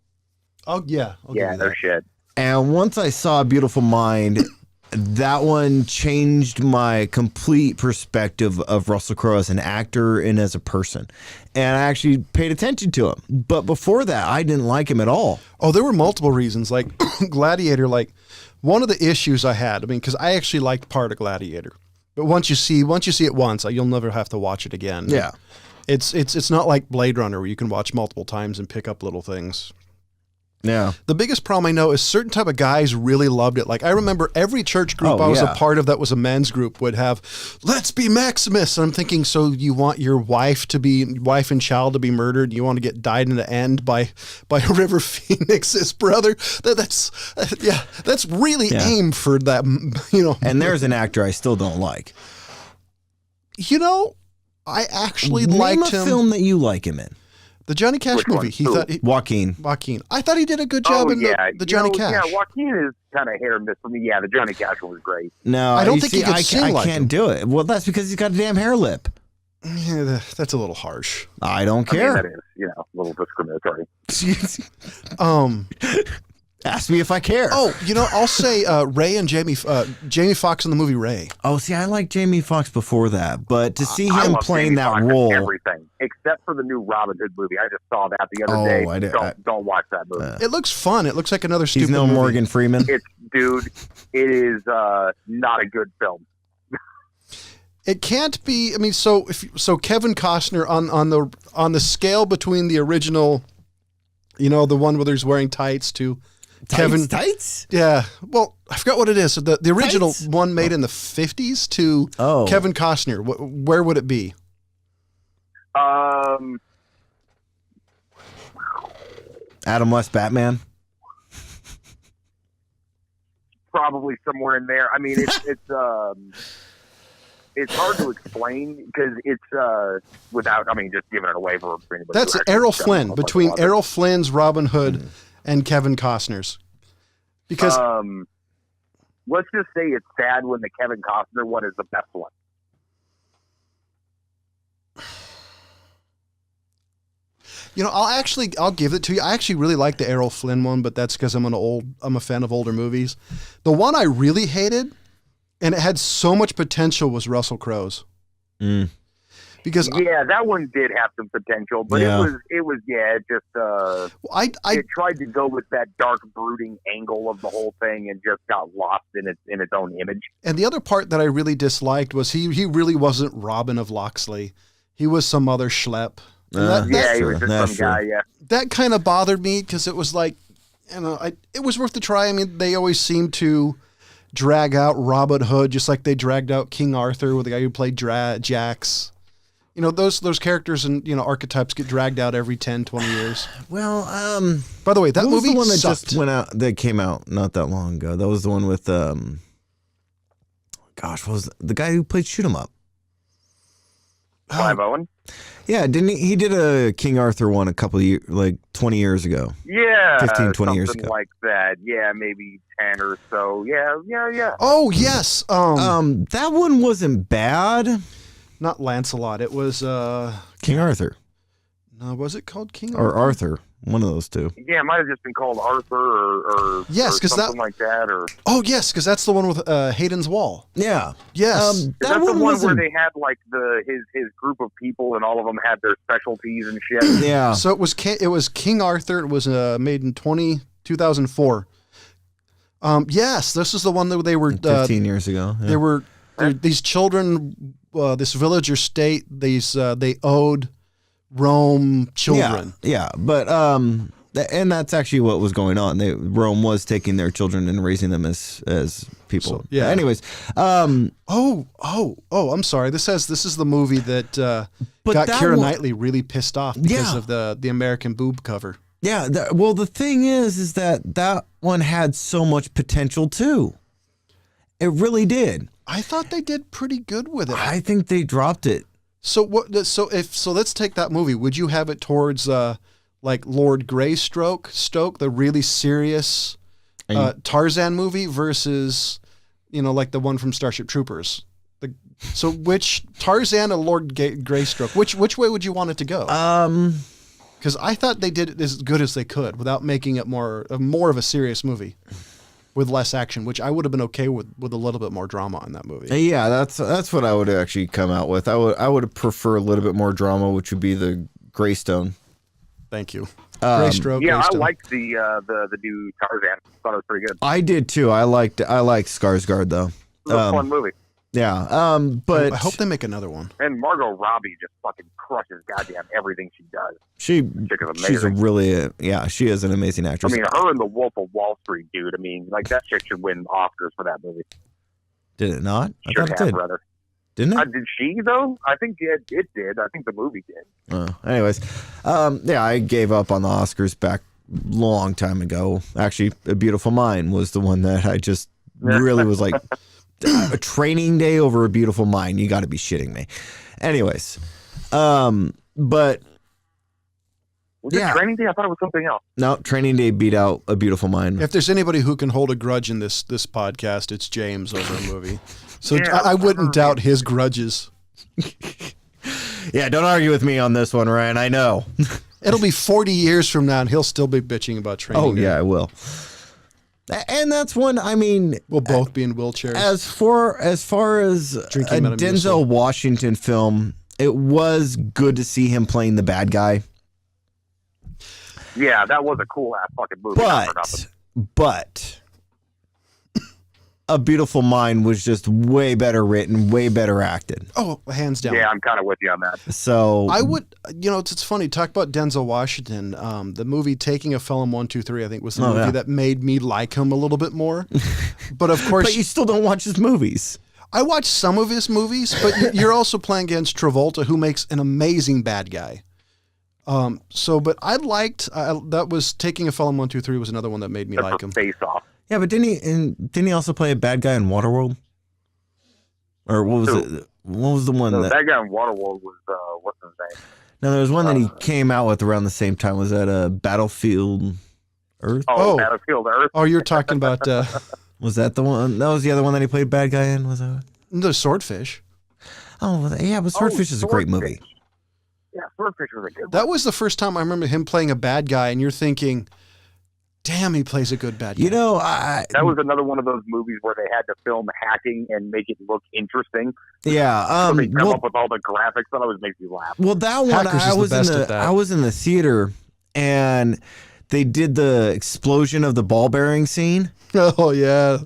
[SPEAKER 1] Oh, yeah.
[SPEAKER 3] No shit.
[SPEAKER 2] And once I saw A Beautiful Mind, that one changed my complete perspective of Russell Crowe as an actor and as a person. And I actually paid attention to him. But before that, I didn't like him at all.
[SPEAKER 1] Oh, there were multiple reasons. Like Gladiator, like one of the issues I had, because I actually liked part of Gladiator. But once you see it once, you'll never have to watch it again.
[SPEAKER 2] Yeah.
[SPEAKER 1] It's not like Blade Runner where you can watch multiple times and pick up little things.
[SPEAKER 2] Yeah.
[SPEAKER 1] The biggest problem I know is certain type of guys really loved it. Like I remember every church group I was a part of that was a men's group would have, let's be Maximus. And I'm thinking, so you want your wife and child to be murdered? You want to get dyed in the end by River Phoenix's brother? That's really aimed for that, you know.
[SPEAKER 2] And there's an actor I still don't like.
[SPEAKER 1] You know, I actually liked him.
[SPEAKER 2] Name a film that you like him in.
[SPEAKER 1] The Johnny Cash movie.
[SPEAKER 2] Joaquin.
[SPEAKER 1] I thought he did a good job in the Johnny Cash.
[SPEAKER 3] Yeah, Joaquin is kind of hit or miss for me. Yeah, the Johnny Cash one was great.
[SPEAKER 2] No,
[SPEAKER 1] I don't think he could sing like him.
[SPEAKER 2] I can't do it. Well, that's because he's got a damn hair lip.
[SPEAKER 1] Yeah, that's a little harsh.
[SPEAKER 2] I don't care.
[SPEAKER 3] That is, a little discriminatory.
[SPEAKER 2] Ask me if I care.
[SPEAKER 1] Oh, I'll say Ray and Jamie Foxx in the movie Ray.
[SPEAKER 2] Oh, see, I liked Jamie Foxx before that, but to see him playing that role,
[SPEAKER 3] everything except for the new Robin Hood movie. I just saw that the other day. Don't watch that movie.
[SPEAKER 1] It looks fun. It looks like another stupid.
[SPEAKER 2] He's no
[SPEAKER 1] movie.
[SPEAKER 2] Morgan Freeman.
[SPEAKER 3] It is not a good film.
[SPEAKER 1] It can't be. So Kevin Costner on the scale between the original, the one where he's wearing tights to. Kevin
[SPEAKER 2] Tights?
[SPEAKER 1] Yeah. Well, I forgot what it is. So the original one made in the 50s to Kevin Costner. Where would it be?
[SPEAKER 2] Adam West Batman?
[SPEAKER 3] Probably somewhere in there. It's hard to explain because it's without just giving it away for anybody.
[SPEAKER 1] That's Errol Flynn, between Errol Flynn's Robin Hood and Kevin Costner's. Because
[SPEAKER 3] let's just say it's sad when the Kevin Costner one is the best one.
[SPEAKER 1] I'll give it to you. I actually really like the Errol Flynn one, but that's because I'm a fan of older movies. The one I really hated, and it had so much potential, was Russell Crowe's. Because
[SPEAKER 3] that one did have some potential, but it tried to go with that dark, brooding angle of the whole thing and just got lost in its own image.
[SPEAKER 1] And the other part that I really disliked was he really wasn't Robin of Locksley. He was some other schlep.
[SPEAKER 3] He was just some guy. Yeah,
[SPEAKER 1] that kind of bothered me because it was like, it was worth the try. They always seem to drag out Robin Hood just like they dragged out King Arthur with the guy who played Jax. Those characters and, archetypes get dragged out every 10, 20 years.
[SPEAKER 2] Well,
[SPEAKER 1] by the way, that movie
[SPEAKER 2] was the one that
[SPEAKER 1] sucked.
[SPEAKER 2] just went out, that came out not that long ago. That was the one with, what was the guy who played Shoot 'em Up?
[SPEAKER 3] Clive Owen?
[SPEAKER 2] Yeah, didn't he did a King Arthur one a couple of years, like 20 years ago.
[SPEAKER 3] Yeah.
[SPEAKER 2] 15, 20 years ago.
[SPEAKER 3] Something like that. Yeah, maybe 10 or so. Yeah.
[SPEAKER 1] Oh, yes.
[SPEAKER 2] That one wasn't bad.
[SPEAKER 1] Not Lancelot. It was
[SPEAKER 2] King Arthur.
[SPEAKER 1] Was it called King
[SPEAKER 2] or Arthur? One of those two.
[SPEAKER 3] Yeah, it might have just been called Arthur or
[SPEAKER 1] yes,
[SPEAKER 3] because something like that. Or
[SPEAKER 1] yes, because that's the one with Hayden's Wall.
[SPEAKER 2] Yeah.
[SPEAKER 1] Yes,
[SPEAKER 3] that's the one where they had like his group of people and all of them had their specialties and shit.
[SPEAKER 2] Yeah.
[SPEAKER 1] So it was King Arthur. It was made in 2004. Yes, this is the one that they were
[SPEAKER 2] 15 years ago. Yeah.
[SPEAKER 1] They were these children, this village or state. They owed Rome children.
[SPEAKER 2] Yeah, but and that's actually what was going on. Rome was taking their children and raising them as people. So, yeah. Anyways, I'm
[SPEAKER 1] sorry. This is the movie that got Keira Knightley really pissed off because of the American boob cover.
[SPEAKER 2] Yeah. Well, the thing is that one had so much potential too. It really did.
[SPEAKER 1] I thought they did pretty good with it.
[SPEAKER 2] I think they dropped it.
[SPEAKER 1] So what? So let's take that movie. Would you have it towards like Lord Greystoke, the really serious Tarzan movie, versus like the one from Starship Troopers? So which Tarzan or Lord Greystoke? Which way would you want it to go? Because I thought they did it as good as they could without making it more of a serious movie. With less action, which I would have been okay with a little bit more drama in that movie.
[SPEAKER 2] Yeah, that's what I would actually come out with. I would prefer a little bit more drama, which would be the Greystone.
[SPEAKER 1] Thank you. Greystoke.
[SPEAKER 3] Yeah,
[SPEAKER 1] Greystone.
[SPEAKER 3] I liked the new Tarzan. Thought it was pretty good.
[SPEAKER 2] I did too. I liked Skarsgård though.
[SPEAKER 3] It was a fun movie.
[SPEAKER 2] Yeah. But
[SPEAKER 1] I hope they make another one.
[SPEAKER 3] And Margot Robbie just fucking crushes goddamn everything she does.
[SPEAKER 2] She's she is an amazing actress.
[SPEAKER 3] I mean, her and the Wolf of Wall Street, dude. I mean, like that chick should win Oscars for that movie.
[SPEAKER 2] Did it not? I
[SPEAKER 3] thought
[SPEAKER 2] it did.
[SPEAKER 3] Brother.
[SPEAKER 2] Didn't it?
[SPEAKER 3] Did she though? I think it did. I think the movie did.
[SPEAKER 2] Anyways, I gave up on the Oscars back long time ago. Actually, A Beautiful Mind was the one that I just really was like. A Training Day over A Beautiful Mind. You got to be shitting me. Anyways, but
[SPEAKER 3] was it Training Day? I thought it was something else.
[SPEAKER 2] No, Training Day beat out A Beautiful Mind.
[SPEAKER 1] If there's anybody who can hold a grudge in this podcast, it's James over a movie. So I wouldn't doubt his grudges.
[SPEAKER 2] Yeah, don't argue with me on this one, Ryan. I know.
[SPEAKER 1] It'll be 40 years from now, and he'll still be bitching about Training Day.
[SPEAKER 2] Yeah, I will. And that's one. I mean,
[SPEAKER 1] we'll both be in wheelchairs.
[SPEAKER 2] As far as a Denzel Washington film, it was good to see him playing the bad guy.
[SPEAKER 3] Yeah, that was a cool ass fucking movie.
[SPEAKER 2] But A Beautiful Mind was just way better written, way better acted.
[SPEAKER 1] Oh, hands down.
[SPEAKER 3] Yeah, I'm kind of with you on that.
[SPEAKER 2] So
[SPEAKER 1] I would, it's funny, talk about Denzel Washington. The movie Taking a Felon 1, 2, 3, I think was the movie that made me like him a little bit more. But of course,
[SPEAKER 2] but you still don't watch his movies.
[SPEAKER 1] I watch some of his movies, but you're also playing against Travolta, who makes an amazing bad guy. But I liked that was Taking a Felon 1, 2, 3 was another one that made me like him.
[SPEAKER 3] Face Off.
[SPEAKER 2] Yeah, but didn't he also play a bad guy in Waterworld? Or what was it? What was the one
[SPEAKER 3] that guy in Waterworld was what's his name?
[SPEAKER 2] No, there was one that he came out with around the same time. Was that Battlefield Earth?
[SPEAKER 3] Oh, Battlefield Earth.
[SPEAKER 1] Oh, you're talking about
[SPEAKER 2] was that the one? That was the other one that he played bad guy in, was that?
[SPEAKER 1] The Swordfish.
[SPEAKER 2] Oh, yeah, but Swordfish is a great movie.
[SPEAKER 3] Yeah, Swordfish was a good one.
[SPEAKER 1] That was the first time I remember him playing a bad guy, and you're thinking, damn, he plays a good bad guy.
[SPEAKER 3] That was another one of those movies where they had to film hacking and make it look interesting.
[SPEAKER 2] Yeah.
[SPEAKER 3] So they come up with all the graphics. That always makes me laugh.
[SPEAKER 2] Well, that one, I was in the theater, and they did the explosion of the ball bearing scene.
[SPEAKER 1] Oh, yeah.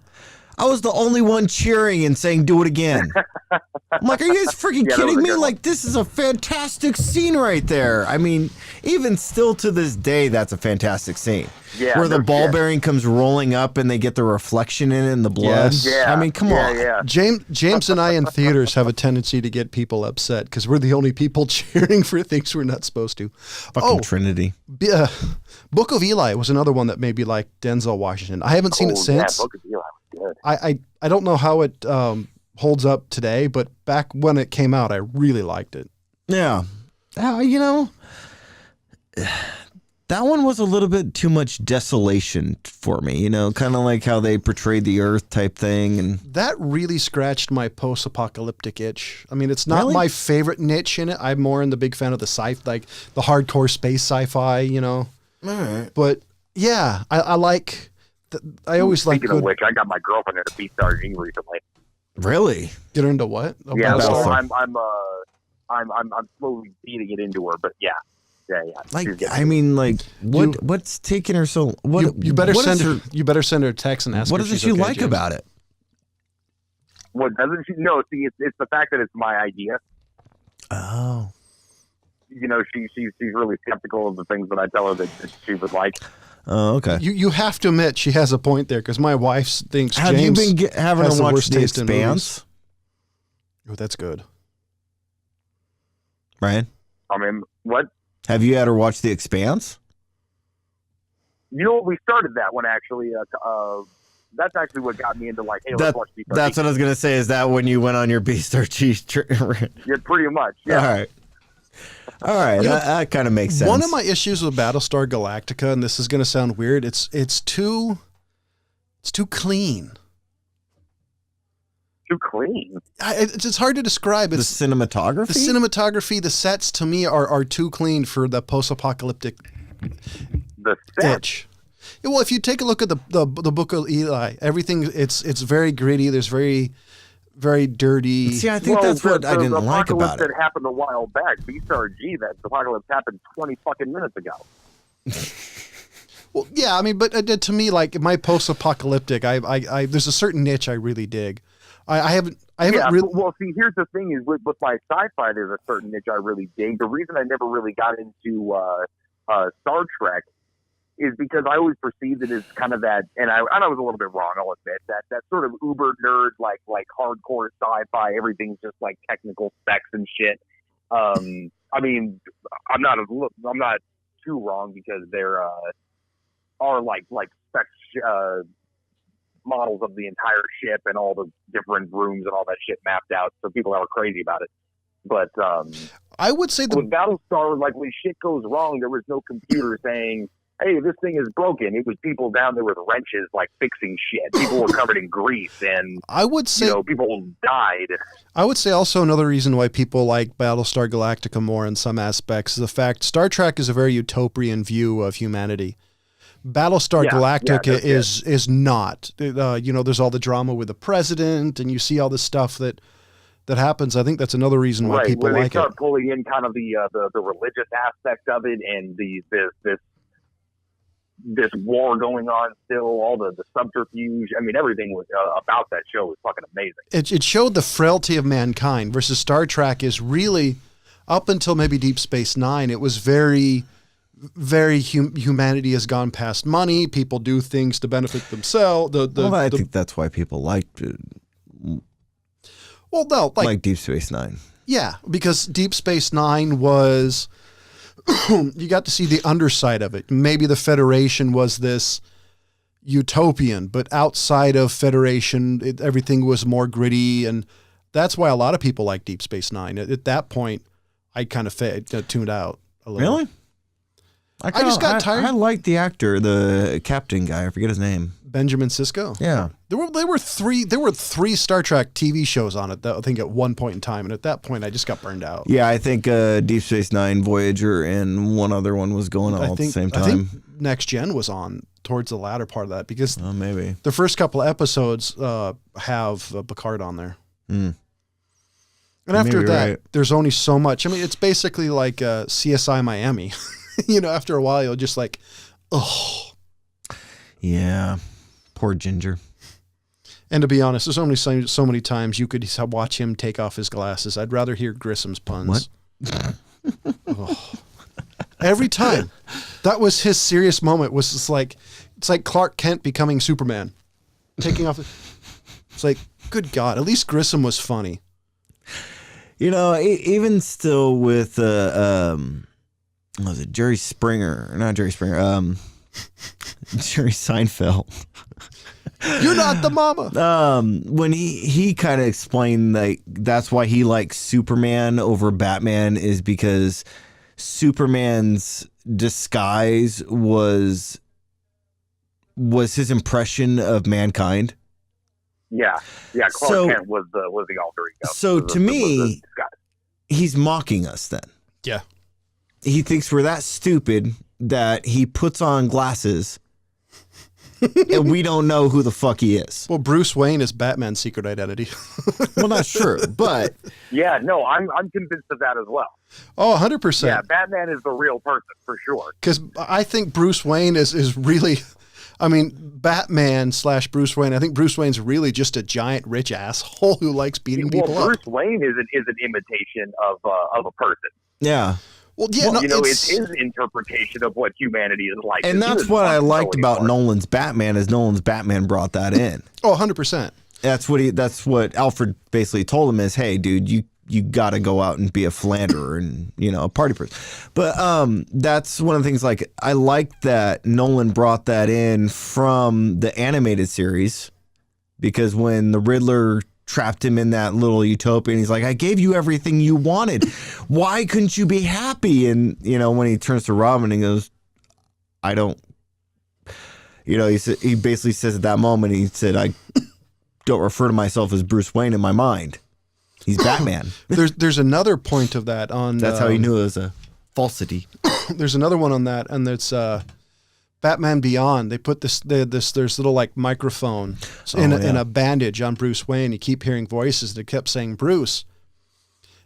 [SPEAKER 2] I was the only one cheering and saying, do it again. I'm like, are you guys freaking kidding me? Like, this is a fantastic scene right there. I mean, even still to this day, that's a fantastic scene.
[SPEAKER 3] Yeah,
[SPEAKER 2] where the ball bearing comes rolling up and they get the reflection in it and the blood.
[SPEAKER 1] Yes.
[SPEAKER 3] Yeah.
[SPEAKER 2] I mean, come on.
[SPEAKER 3] Yeah.
[SPEAKER 1] James and I in theaters have a tendency to get people upset because we're the only people cheering for things we're not supposed to.
[SPEAKER 2] Fucking Trinity.
[SPEAKER 1] Book of Eli was another one that made me like Denzel Washington. I haven't seen it since.
[SPEAKER 3] Book of Eli was good.
[SPEAKER 1] I don't know how it holds up today, but back when it came out, I really liked it.
[SPEAKER 2] Yeah. That one was a little bit too much desolation for me, you know, kind of like how they portrayed the Earth type thing. And
[SPEAKER 1] that really scratched my post-apocalyptic itch. I mean, it's not my favorite niche in it. I'm more in the big fan of the like the hardcore space sci-fi, you know.
[SPEAKER 2] All right.
[SPEAKER 1] But yeah, I like. I always like.
[SPEAKER 3] Speaking of which, I got my girlfriend into Beastar G recently.
[SPEAKER 2] Really?
[SPEAKER 1] Get her into what?
[SPEAKER 3] Yeah, well, I'm slowly beating it into her, but yeah.
[SPEAKER 2] Like, I mean, like, what's taking her so? What
[SPEAKER 1] you better send her? You better send her a text and ask.
[SPEAKER 2] What
[SPEAKER 1] her
[SPEAKER 2] doesn't she
[SPEAKER 1] okay,
[SPEAKER 2] like
[SPEAKER 1] James.
[SPEAKER 2] about it?
[SPEAKER 3] What doesn't she? No, see, it's the fact that it's my idea.
[SPEAKER 2] Oh.
[SPEAKER 3] You know, she's really skeptical of the things that I tell her that she would like.
[SPEAKER 2] Oh, okay.
[SPEAKER 1] You have to admit she has a point there because my wife thinks
[SPEAKER 2] Have
[SPEAKER 1] James
[SPEAKER 2] you been having
[SPEAKER 1] has
[SPEAKER 2] to
[SPEAKER 1] the
[SPEAKER 2] watch
[SPEAKER 1] worst
[SPEAKER 2] The
[SPEAKER 1] taste in movies.
[SPEAKER 2] Expanse?
[SPEAKER 1] Oh, that's good.
[SPEAKER 2] Ryan?
[SPEAKER 3] I mean, what?
[SPEAKER 2] Have you had her watch The Expanse?
[SPEAKER 3] You know, we started that one actually. That's actually what got me into like, hey, let's watch Beastar.
[SPEAKER 2] That's what I was gonna say. Is that when you went on your Beastar cheese trip?
[SPEAKER 3] Yeah, pretty much. Yeah.
[SPEAKER 2] All right. That kind of makes sense.
[SPEAKER 1] One of my issues with Battlestar Galactica, and this is going to sound weird, it's too clean.
[SPEAKER 3] Too clean.
[SPEAKER 1] It's hard to describe. It's
[SPEAKER 2] the cinematography.
[SPEAKER 1] The cinematography, the sets to me are too clean for the post-apocalyptic itch. Well, if you take a look at the Book of Eli, everything it's very gritty. There's very dirty.
[SPEAKER 2] See, I think that's what I didn't like about it.
[SPEAKER 3] That happened a while back. Beastar G, that apocalypse happened 20 fucking minutes ago.
[SPEAKER 1] Well, yeah, I mean, but to me, like my post-apocalyptic, I there's a certain niche I really dig. I haven't really.
[SPEAKER 3] Well, see, here's the thing: is with my sci-fi, there's a certain niche I really dig. The reason I never really got into Star Trek is because I always perceived it as kind of that, and I was a little bit wrong, I'll admit, that sort of uber nerd, like hardcore sci-fi, everything's just like technical specs and shit. I mean, I'm not too wrong because there are like spec models of the entire ship and all the different rooms and all that shit mapped out, so people are crazy about it. But
[SPEAKER 1] I would say
[SPEAKER 3] with Battlestar, like when shit goes wrong, there was no computer saying, hey, this thing is broken. It was people down there with wrenches, like fixing shit. People were covered in grease, and
[SPEAKER 1] I would say,
[SPEAKER 3] people died.
[SPEAKER 1] I would say also another reason why people like Battlestar Galactica more in some aspects is the fact Star Trek is a very utopian view of humanity. Battlestar Galactica is not. There's all the drama with the president, and you see all the stuff that happens. I think that's another reason why people like it. They
[SPEAKER 3] start pulling in kind of the religious aspect of it, and this war going on still, all the subterfuge. I mean, everything was about that show was fucking amazing.
[SPEAKER 1] It showed the frailty of mankind versus Star Trek is really, up until maybe Deep Space Nine, it was very, very humanity has gone past money. People do things to benefit themselves.
[SPEAKER 2] I think that's why people liked it.
[SPEAKER 1] Well, no,
[SPEAKER 2] like Deep Space Nine.
[SPEAKER 1] Yeah, because Deep Space Nine was... you got to see the underside of it. Maybe the Federation was this utopian, but outside of Federation, everything was more gritty, and that's why a lot of people like Deep Space Nine. At that point, I kind of tuned out a little.
[SPEAKER 2] Really?
[SPEAKER 1] I just got tired.
[SPEAKER 2] I liked the actor, the captain guy. I forget his name.
[SPEAKER 1] Benjamin Sisko.
[SPEAKER 2] Yeah.
[SPEAKER 1] There were three Star Trek TV shows on it, I think, at one point in time, and at that point I just got burned out.
[SPEAKER 2] Yeah, I think Deep Space Nine, Voyager, and one other one was going on at the same time.
[SPEAKER 1] I think Next Gen was on towards the latter part of that because
[SPEAKER 2] maybe
[SPEAKER 1] the first couple of episodes have Picard on there.
[SPEAKER 2] Mm.
[SPEAKER 1] And after that, there's only so much. I mean, it's basically like CSI Miami. After a while, you'll just like, oh.
[SPEAKER 2] Yeah. Poor Ginger.
[SPEAKER 1] And to be honest, there's only so many times you could watch him take off his glasses. I'd rather hear Grissom's puns.
[SPEAKER 2] What?
[SPEAKER 1] Oh. Every time. That was his serious moment. Was just like, it's like Clark Kent becoming Superman. Taking off. It's like, good God, at least Grissom was funny.
[SPEAKER 2] Even still with, was it Jerry Springer? Not Jerry Springer. Jerry Seinfeld.
[SPEAKER 1] You're not the mama.
[SPEAKER 2] When he kind of explained that's why he likes Superman over Batman is because Superman's disguise was his impression of mankind.
[SPEAKER 3] Yeah. Clark Kent was the alter ego.
[SPEAKER 2] So to me, he's mocking us then.
[SPEAKER 1] Yeah.
[SPEAKER 2] He thinks we're that stupid that he puts on glasses and we don't know who the fuck he is.
[SPEAKER 1] Well, Bruce Wayne is Batman's secret identity.
[SPEAKER 2] Well, that's true, but...
[SPEAKER 3] Yeah, no, I'm convinced of that as well.
[SPEAKER 1] Oh, 100%.
[SPEAKER 3] Yeah, Batman is the real person, for sure.
[SPEAKER 1] Because I think Bruce Wayne is really... I mean, Batman / Bruce Wayne, I think Bruce Wayne's really just a giant rich asshole who likes beating people up.
[SPEAKER 3] Bruce Wayne is an imitation of a person.
[SPEAKER 2] Yeah.
[SPEAKER 1] Well, yeah,
[SPEAKER 3] it's his interpretation of what humanity is like.
[SPEAKER 2] And that's what I liked about Nolan's Batman is Nolan's Batman brought that in.
[SPEAKER 1] Oh, 100%.
[SPEAKER 2] That's what Alfred basically told him is, hey, dude, you got to go out and be a philanderer and, a party person. But that's one of the things, like, I like that Nolan brought that in from the animated series, because when the Riddler trapped him in that little utopia and he's like, I gave you everything you wanted. Why couldn't you be happy? And, when he turns to Robin and goes, I don't, he basically says at that moment, he said, I don't refer to myself as Bruce Wayne in my mind. He's Batman.
[SPEAKER 1] There's another point of that on.
[SPEAKER 2] That's how he knew it was a falsity.
[SPEAKER 1] There's another one on that, and it's Batman Beyond. They put this little like microphone in a bandage on Bruce Wayne. You keep hearing voices that kept saying Bruce,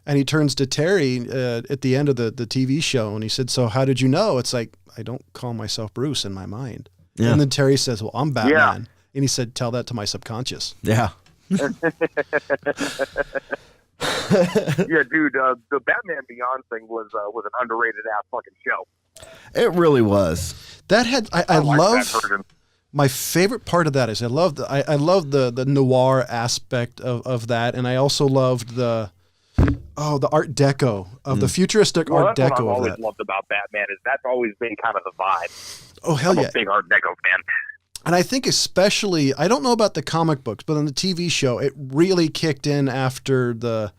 [SPEAKER 1] and he turns to Terry at the end of the TV show, and he said, "So how did you know?" It's like, I don't call myself Bruce in my mind. Yeah. And then Terry says, "Well, I'm Batman," yeah. And he said, "Tell that to my subconscious."
[SPEAKER 2] Yeah.
[SPEAKER 3] Yeah, dude, the Batman Beyond thing was an underrated ass fucking show.
[SPEAKER 2] It really was.
[SPEAKER 1] That had I love that my favorite part of that is I love the noir aspect of that, and I also loved the Art Deco of the futuristic Art Deco. What I've
[SPEAKER 3] always loved about Batman is that's always been kind of the vibe.
[SPEAKER 1] Oh hell yeah!
[SPEAKER 3] I'm a big Art Deco fan.
[SPEAKER 1] And I think especially, I don't know about the comic books, but on the TV show, it really kicked in after the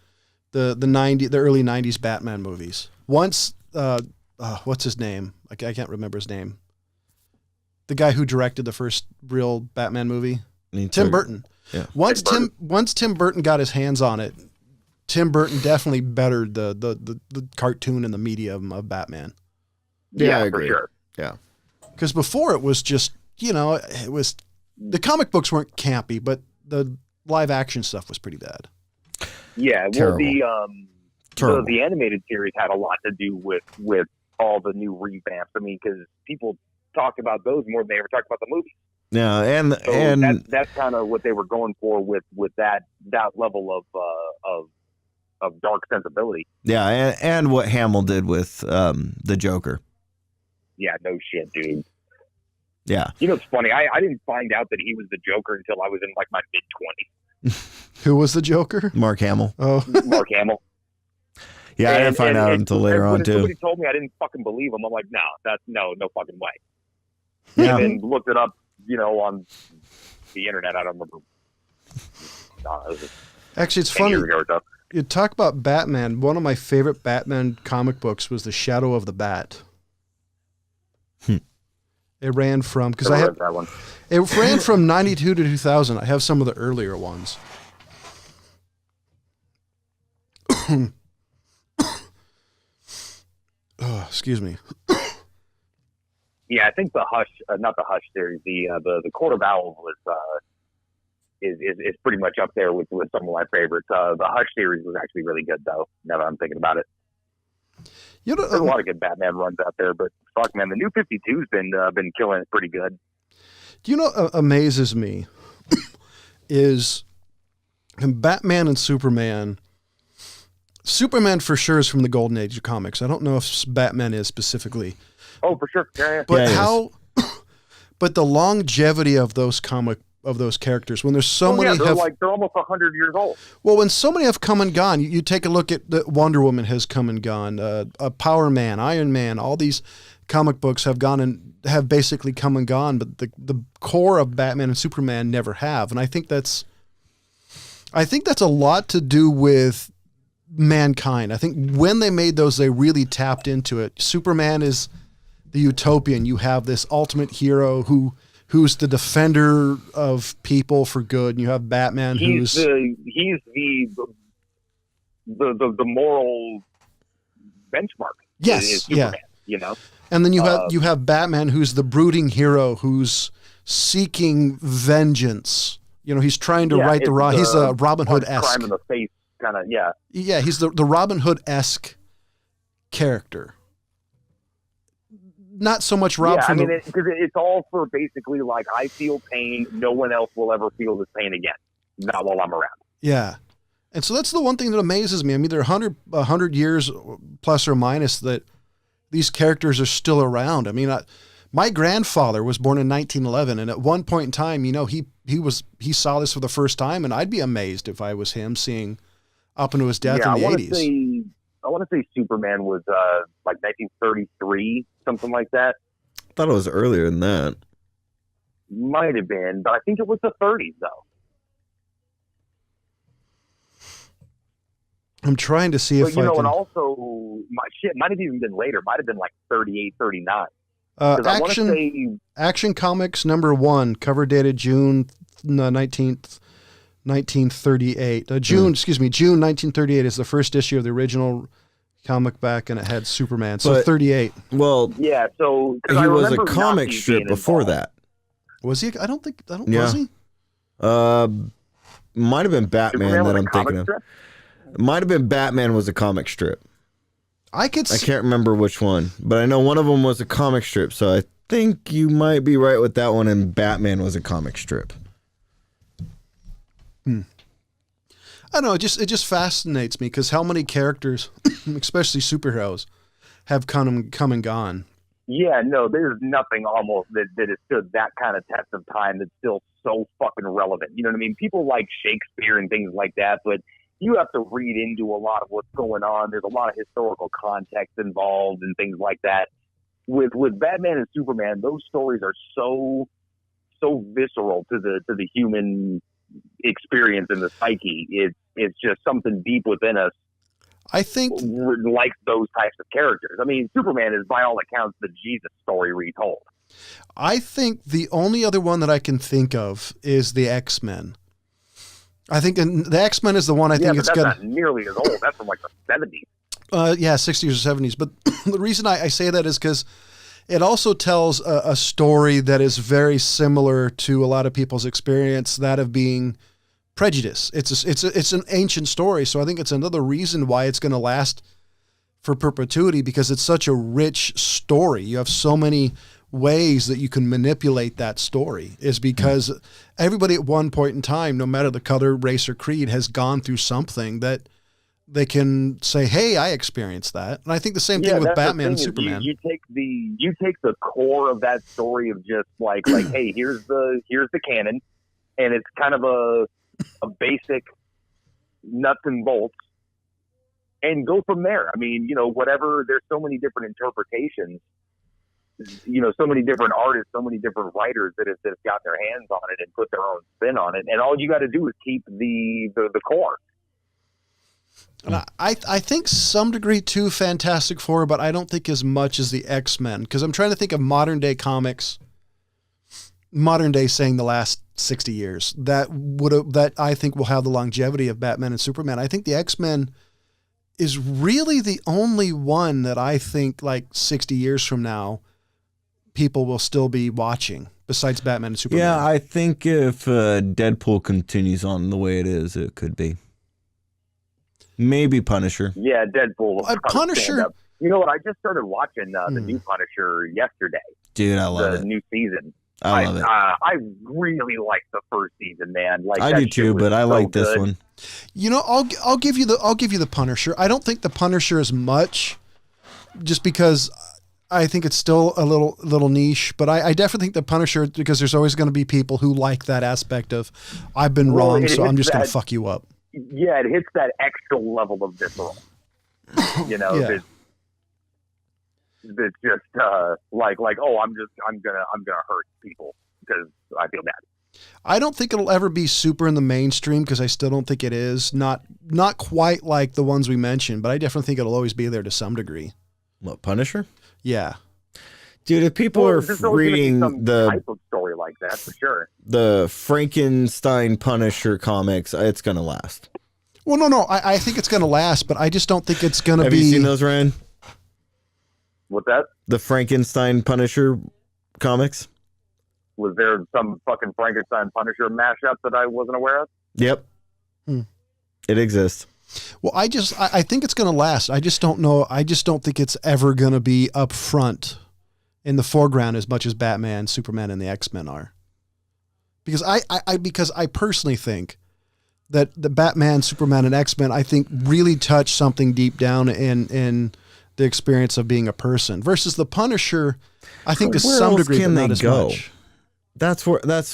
[SPEAKER 1] early 90s Batman movies. Once, what's his name? I can't remember his name. The guy who directed the first real Batman movie, Tim Burton. Yeah. Once Tim Burton got his hands on it, Tim Burton definitely bettered the cartoon and the medium of Batman.
[SPEAKER 2] Yeah, I agree.
[SPEAKER 3] For sure.
[SPEAKER 2] Yeah.
[SPEAKER 1] Because before it was just, it was, the comic books weren't campy, but the live action stuff was pretty bad.
[SPEAKER 3] Yeah, well, the animated series had a lot to do with all the new revamps. I mean, because people talk about those more than they ever talk about the movies.
[SPEAKER 2] Yeah, and
[SPEAKER 3] that's kind of what they were going for with that level of dark sensibility.
[SPEAKER 2] Yeah, and what Hamill did with the Joker.
[SPEAKER 3] Yeah, no shit, dude.
[SPEAKER 2] Yeah.
[SPEAKER 3] It's funny. I didn't find out that he was the Joker until I was in like my mid-20s.
[SPEAKER 1] Who was the Joker?
[SPEAKER 2] Mark Hamill.
[SPEAKER 1] Oh,
[SPEAKER 3] Mark Hamill.
[SPEAKER 2] Yeah, I didn't find out until later on too.
[SPEAKER 3] Somebody told me, I didn't fucking believe him. I'm like, no fucking way.
[SPEAKER 2] Yeah.
[SPEAKER 3] And then looked it up, on the internet. I don't remember.
[SPEAKER 1] Actually, it's funny. You talk about Batman. One of my favorite Batman comic books was The Shadow of the Bat. It ran from
[SPEAKER 3] that one.
[SPEAKER 1] It ran from 92 to 2000. I have some of the earlier ones. Oh, excuse me.
[SPEAKER 3] Yeah, I think the Hush, not the Hush series, the Court of Owls was is pretty much up there with some of my favorites. The Hush series was actually really good, though. Now that I'm thinking about it. There's a lot of good Batman runs out there, but fuck, man, the New 52's been killing it pretty good.
[SPEAKER 1] Do you know what amazes me is in Batman and Superman. Superman for sure is from the Golden Age of comics. I don't know if Batman is specifically.
[SPEAKER 3] Oh, for sure. Yeah.
[SPEAKER 1] But but the longevity of those characters, when there's so many
[SPEAKER 3] they're almost 100 years old.
[SPEAKER 1] Well, when so many have come and gone, you take a look at Wonder Woman has come and gone, Power Man, Iron Man, all these comic books have gone and have basically come and gone, but the core of Batman and Superman never have. And I think that's a lot to do with mankind. I think when they made those, they really tapped into it. Superman is the utopian. You have this ultimate hero who's the defender of people for good, and you have Batman
[SPEAKER 3] he's the moral benchmark.
[SPEAKER 1] Yes, Superman,
[SPEAKER 3] you know.
[SPEAKER 1] And then you have Batman, who's the brooding hero, who's seeking vengeance. You know, he's trying to right the wrong. He's a Robin Hood-esque.
[SPEAKER 3] Crime in the face, kind of, yeah.
[SPEAKER 1] Yeah, he's the Robin Hood-esque character. Not so much Rob.
[SPEAKER 3] Yeah, I mean, because it's all for basically like, I feel pain. No one else will ever feel this pain again. Not while I'm around.
[SPEAKER 1] Yeah. And so that's the one thing that amazes me. I mean, there are 100 years plus or minus that these characters are still around. I mean, my grandfather was born in 1911, and at one point in time, you know, he saw this for the first time, and I'd be amazed if I was him seeing up into his death in the 80s.
[SPEAKER 3] I want to say Superman was like 1933, something like that.
[SPEAKER 2] I thought it was earlier than that.
[SPEAKER 3] Might have been, but I think it was the 30s, though.
[SPEAKER 1] I'm trying to see if I can...
[SPEAKER 3] and also, might have even been later. Might have been like 38, 39.
[SPEAKER 1] Action Comics #1, cover dated June 19th, 1938. June 1938 is the first issue of the original comic back, and it had Superman. So 38.
[SPEAKER 2] Well,
[SPEAKER 3] yeah. So
[SPEAKER 2] he was a comic strip before that.
[SPEAKER 1] Was he? Was he?
[SPEAKER 2] Might have been Batman that I'm thinking of. Might have been Batman was a comic strip. I can't remember which one, but I know one of them was a comic strip. So I think you might be right with that one, and Batman was a comic strip.
[SPEAKER 1] I don't know. It just fascinates me because how many characters, especially superheroes, have come and gone.
[SPEAKER 3] Yeah, no, there's nothing almost that has stood that kind of test of time that's still so fucking relevant. You know what I mean? People like Shakespeare and things like that, but you have to read into a lot of what's going on. There's a lot of historical context involved and things like that. With Batman and Superman, those stories are so visceral to the human experience and the psyche. It's just something deep within us.
[SPEAKER 1] I think
[SPEAKER 3] likes those types of characters. I mean, Superman is by all accounts the Jesus story retold.
[SPEAKER 1] I think the only other one that I can think of is the X-Men. I think the X-Men is the one I think it's good.
[SPEAKER 3] Not nearly as old. That's from like the 70s.
[SPEAKER 1] 60s or 70s. But the reason I say that is because it also tells a story that is very similar to a lot of people's experience, that of being prejudice. It's an ancient story, so I think it's another reason why it's going to last for perpetuity, because it's such a rich story. You have so many ways that you can manipulate that story, is because everybody at one point in time, no matter the color, race, or creed, has gone through something that they can say, hey, I experienced that. And I think the same thing with Batman and Superman.
[SPEAKER 3] You take the core of that story of just like, hey, here's the canon, and it's kind of a basic nuts and bolts, and go from there. I mean, whatever, there's so many different interpretations, so many different artists, so many different writers that have got their hands on it and put their own spin on it. And all you got to do is keep the core.
[SPEAKER 1] And I think some degree too Fantastic Four, but I don't think as much as the X-Men, because I'm trying to think of modern day comics, modern day saying the last 60 years, that I think will have the longevity of Batman and Superman. I think the X-Men is really the only one that I think like 60 years from now, people will still be watching besides Batman and Superman.
[SPEAKER 2] Yeah, I think if Deadpool continues on the way it is, it could be. Maybe Punisher.
[SPEAKER 3] Yeah, Deadpool.
[SPEAKER 1] Punisher.
[SPEAKER 3] You know what? I just started watching the new Punisher yesterday.
[SPEAKER 2] Dude, I love
[SPEAKER 3] the new season.
[SPEAKER 2] I love it.
[SPEAKER 3] I really like the first season, man. Like,
[SPEAKER 2] I do too, but I like this one.
[SPEAKER 1] I'll give you the Punisher. I don't think the Punisher is much, just because I think it's still a little niche. But I definitely think the Punisher, because there's always going to be people who like that aspect of I've been wrong, so I'm just going to fuck you up.
[SPEAKER 3] Yeah, it hits that extra level of visceral.
[SPEAKER 1] Yeah.
[SPEAKER 3] That's just like, oh, I'm gonna hurt people because I feel bad.
[SPEAKER 1] I don't think it'll ever be super in the mainstream because I still don't think it is. Not quite like the ones we mentioned, but I definitely think it'll always be there to some degree.
[SPEAKER 2] What, Punisher?
[SPEAKER 1] Yeah.
[SPEAKER 2] Dude, if people are reading the
[SPEAKER 3] type of story like that, for sure,
[SPEAKER 2] the Frankenstein Punisher comics, it's gonna last.
[SPEAKER 1] Well, no, I think it's gonna last, but I just don't think it's gonna
[SPEAKER 2] Have
[SPEAKER 1] be.
[SPEAKER 2] Have you seen those, Ryan?
[SPEAKER 3] What's that?
[SPEAKER 2] The Frankenstein Punisher comics.
[SPEAKER 3] Was there some fucking Frankenstein Punisher mashup that I wasn't aware of?
[SPEAKER 2] Yep. It exists.
[SPEAKER 1] Well, I think it's going to last. I just don't know. I just don't think it's ever going to be up front in the foreground as much as Batman, Superman, and the X-Men are. Because I personally think that the Batman, Superman, and X-Men, I think really touch something deep down in the experience of being a person versus the Punisher. I think to some degree, but not as much.
[SPEAKER 2] That's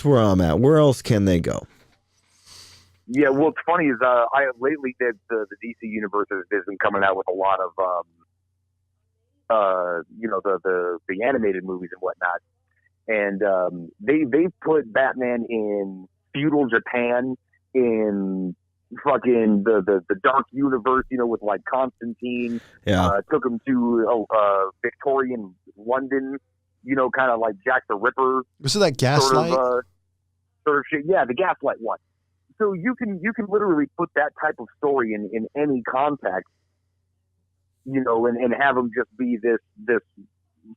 [SPEAKER 2] where I'm at. Where else can they go?
[SPEAKER 3] Yeah, well, it's funny is I lately did the DC universe has been coming out with a lot of the animated movies and whatnot, and they put Batman in feudal Japan, in fucking the dark universe, with like Constantine.
[SPEAKER 2] Yeah,
[SPEAKER 3] took him to Victorian London. Kind of like Jack the Ripper.
[SPEAKER 1] Was it that Gaslight?
[SPEAKER 3] Sort of shit. Yeah, the Gaslight one. So you can literally put that type of story in any context, and have them just be this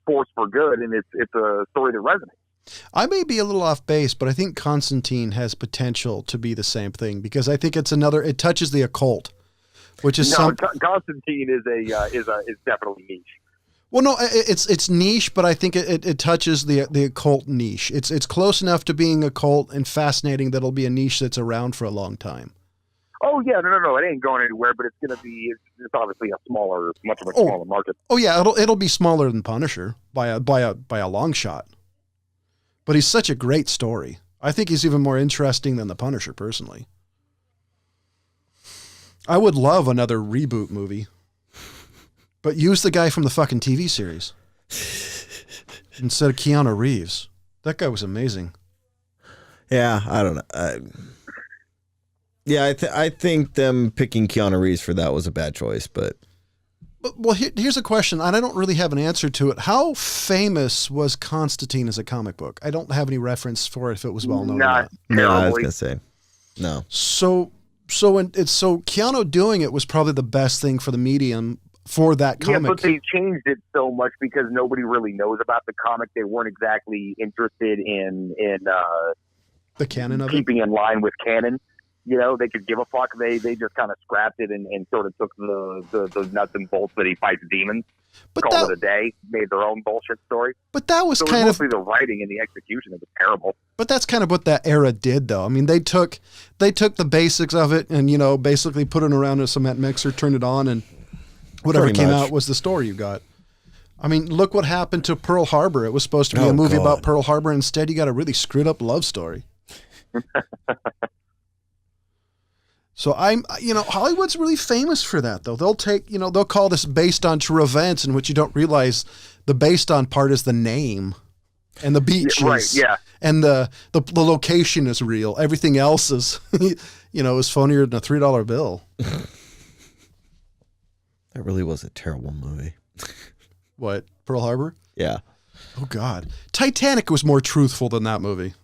[SPEAKER 3] force for good, and it's a story that resonates.
[SPEAKER 1] I may be a little off base, but I think Constantine has potential to be the same thing because I think it touches the occult, which is
[SPEAKER 3] Constantine is definitely niche.
[SPEAKER 1] Well, no, it's niche, but I think it touches the occult niche. It's close enough to being occult and fascinating that it'll be a niche that's around for a long time.
[SPEAKER 3] Oh yeah, no, it ain't going anywhere, but it's obviously a smaller, much smaller market.
[SPEAKER 1] Oh yeah, it'll be smaller than Punisher by a long shot. But he's such a great story. I think he's even more interesting than the Punisher personally. I would love another reboot movie. But use the guy from the fucking TV series instead of Keanu Reeves. That guy was amazing.
[SPEAKER 2] Yeah, I don't know. I think them picking Keanu Reeves for that was a bad choice. But
[SPEAKER 1] here's a question, and I don't really have an answer to it. How famous was Constantine as a comic book? I don't have any reference for it if it was well known.
[SPEAKER 2] No, I was gonna say no.
[SPEAKER 1] So Keanu doing it was probably the best thing for the medium. For that comic.
[SPEAKER 3] Yeah, but they changed it so much because nobody really knows about the comic. They weren't exactly interested in
[SPEAKER 1] the canon of
[SPEAKER 3] keeping in line with canon. They could give a fuck. They just kind of scrapped it and sort of took the nuts and bolts that he fights demons, called it a day, made their own bullshit story.
[SPEAKER 1] But that was kind
[SPEAKER 3] mostly the writing and the execution. It was terrible.
[SPEAKER 1] But that's kind of what that era did, though. I mean, they took the basics of it and basically put it around a cement mixer, turned it on, and whatever came out was the story you got. I mean, look what happened to Pearl Harbor. It was supposed to be a movie about Pearl Harbor. Instead, you got a really screwed up love story. So Hollywood's really famous for that, though. They'll call this based on true events, in which you don't realize the based on part is the name and the beaches.
[SPEAKER 3] Yeah, right, yeah.
[SPEAKER 1] And the location is real. Everything else is, is phonier than a $3 bill.
[SPEAKER 2] That really was a terrible movie.
[SPEAKER 1] What, Pearl Harbor?
[SPEAKER 2] Yeah.
[SPEAKER 1] Oh, God. Titanic was more truthful than that movie.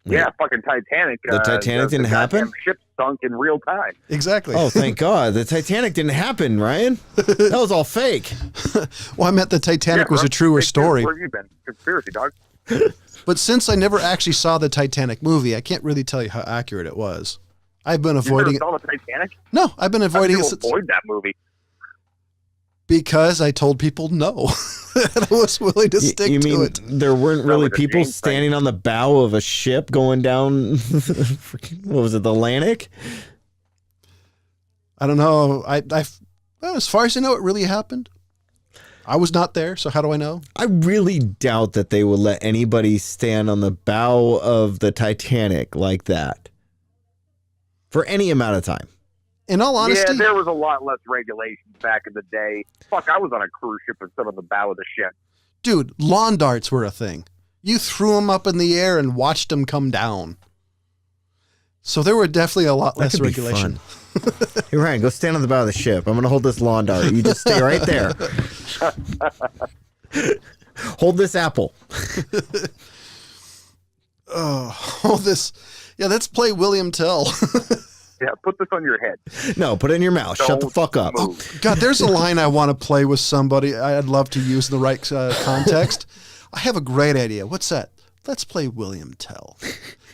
[SPEAKER 3] Yeah, fucking Titanic.
[SPEAKER 2] The Titanic didn't happen?
[SPEAKER 3] Ship sunk in real time.
[SPEAKER 1] Exactly.
[SPEAKER 2] Oh, thank God. The Titanic didn't happen, Ryan. That was all fake.
[SPEAKER 1] Well, I meant the Titanic was a truer story.
[SPEAKER 3] Where have you been? Conspiracy, dog.
[SPEAKER 1] But since I never actually saw the Titanic movie, I can't really tell you how accurate it was. I've been avoiding it.
[SPEAKER 3] You never saw the Titanic?
[SPEAKER 1] No, I've been avoiding it.
[SPEAKER 3] Avoid that movie.
[SPEAKER 1] Because I told people no. And I was willing to stick to it.
[SPEAKER 2] There weren't really people standing on the bow of a ship going down, what was it, the Atlantic?
[SPEAKER 1] I don't know. Well, as far as I know, it really happened. I was not there, so how do I know?
[SPEAKER 2] I really doubt that they would let anybody stand on the bow of the Titanic like that for any amount of time.
[SPEAKER 1] In all honesty,
[SPEAKER 3] yeah, there was a lot less regulations back in the day. Fuck, I was on a cruise ship and stood on the bow of the ship.
[SPEAKER 1] Dude, lawn darts were a thing. You threw them up in the air and watched them come down. So there were definitely a lot less regulation.
[SPEAKER 2] Hey, Ryan, go stand on the bow of the ship. I'm going to hold this lawn dart. You just stay right there. Hold this apple.
[SPEAKER 1] Oh, this. Yeah, let's play William Tell.
[SPEAKER 3] Yeah, put this on your head.
[SPEAKER 2] No, put it in your mouth. Shut the fuck up.
[SPEAKER 1] Oh, God, there's a line I want to play with somebody I'd love to use in the right context. I have a great idea. What's that? Let's play William Tell.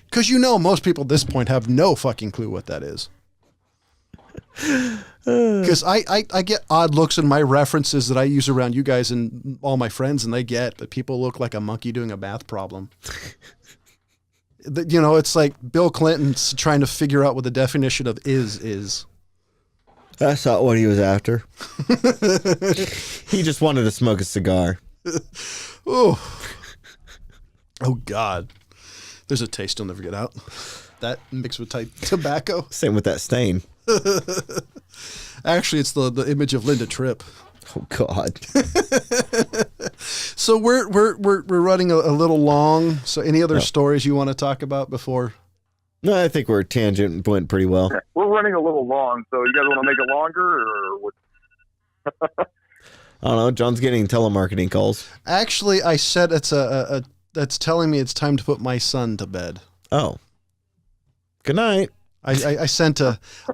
[SPEAKER 1] Because most people at this point have no fucking clue what that is. Because I get odd looks in my references that I use around you guys and all my friends, and they get that people look like a monkey doing a math problem. It's like Bill Clinton's trying to figure out what the definition of is.
[SPEAKER 2] That's not what he was after. He just wanted to smoke a cigar.
[SPEAKER 1] Oh, God. There's a taste I'll never get out. That mixed with tobacco.
[SPEAKER 2] Same with that stain.
[SPEAKER 1] Actually, it's the image of Linda Tripp.
[SPEAKER 2] Oh, God.
[SPEAKER 1] So we're running a little long. So any other stories you want to talk about before?
[SPEAKER 2] No, I think we're tangent went pretty well.
[SPEAKER 3] We're running a little long, so you guys want to make it longer, or what?
[SPEAKER 2] I don't know. John's getting telemarketing calls.
[SPEAKER 1] Actually, I said it's that's telling me it's time to put my son to bed.
[SPEAKER 2] Oh. Good night.
[SPEAKER 1] I sent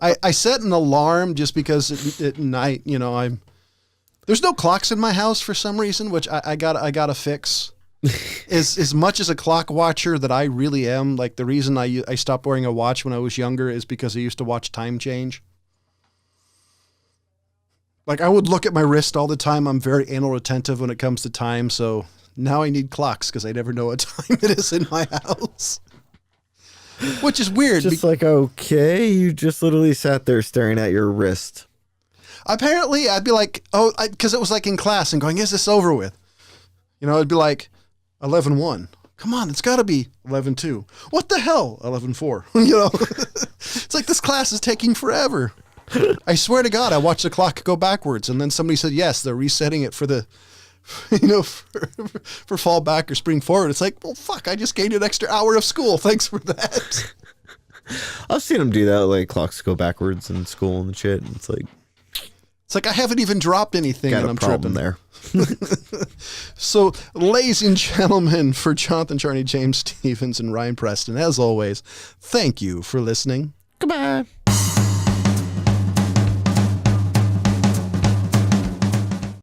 [SPEAKER 1] I set an alarm just because at night, there's no clocks in my house for some reason, which I gotta fix. As much as a clock watcher that I really am, like the reason I stopped wearing a watch when I was younger is because I used to watch Time Change. Like I would look at my wrist all the time. I'm very anal retentive when it comes to time, so now I need clocks because I never know what time it is in my house. Which is weird.
[SPEAKER 2] Just okay, you just literally sat there staring at your wrist.
[SPEAKER 1] Apparently, I'd be like, because it was like in class and going, is this over with? It'd be like 11:1. Come on, it's got to be 11:2. What the hell? 11:4. It's like this class is taking forever. I swear to God, I watched the clock go backwards, and then somebody said, yes, they're resetting it for the, for fall back or spring forward. It's like, well, fuck, I just gained an extra hour of school. Thanks for that.
[SPEAKER 2] I've seen them do that, like clocks go backwards in school and shit. And it's like
[SPEAKER 1] I haven't even dropped anything and I'm tripping
[SPEAKER 2] there.
[SPEAKER 1] So, ladies and gentlemen, for Jonathan Charney, James Stevens, and Ryan Preston, as always, thank you for listening.
[SPEAKER 2] Goodbye.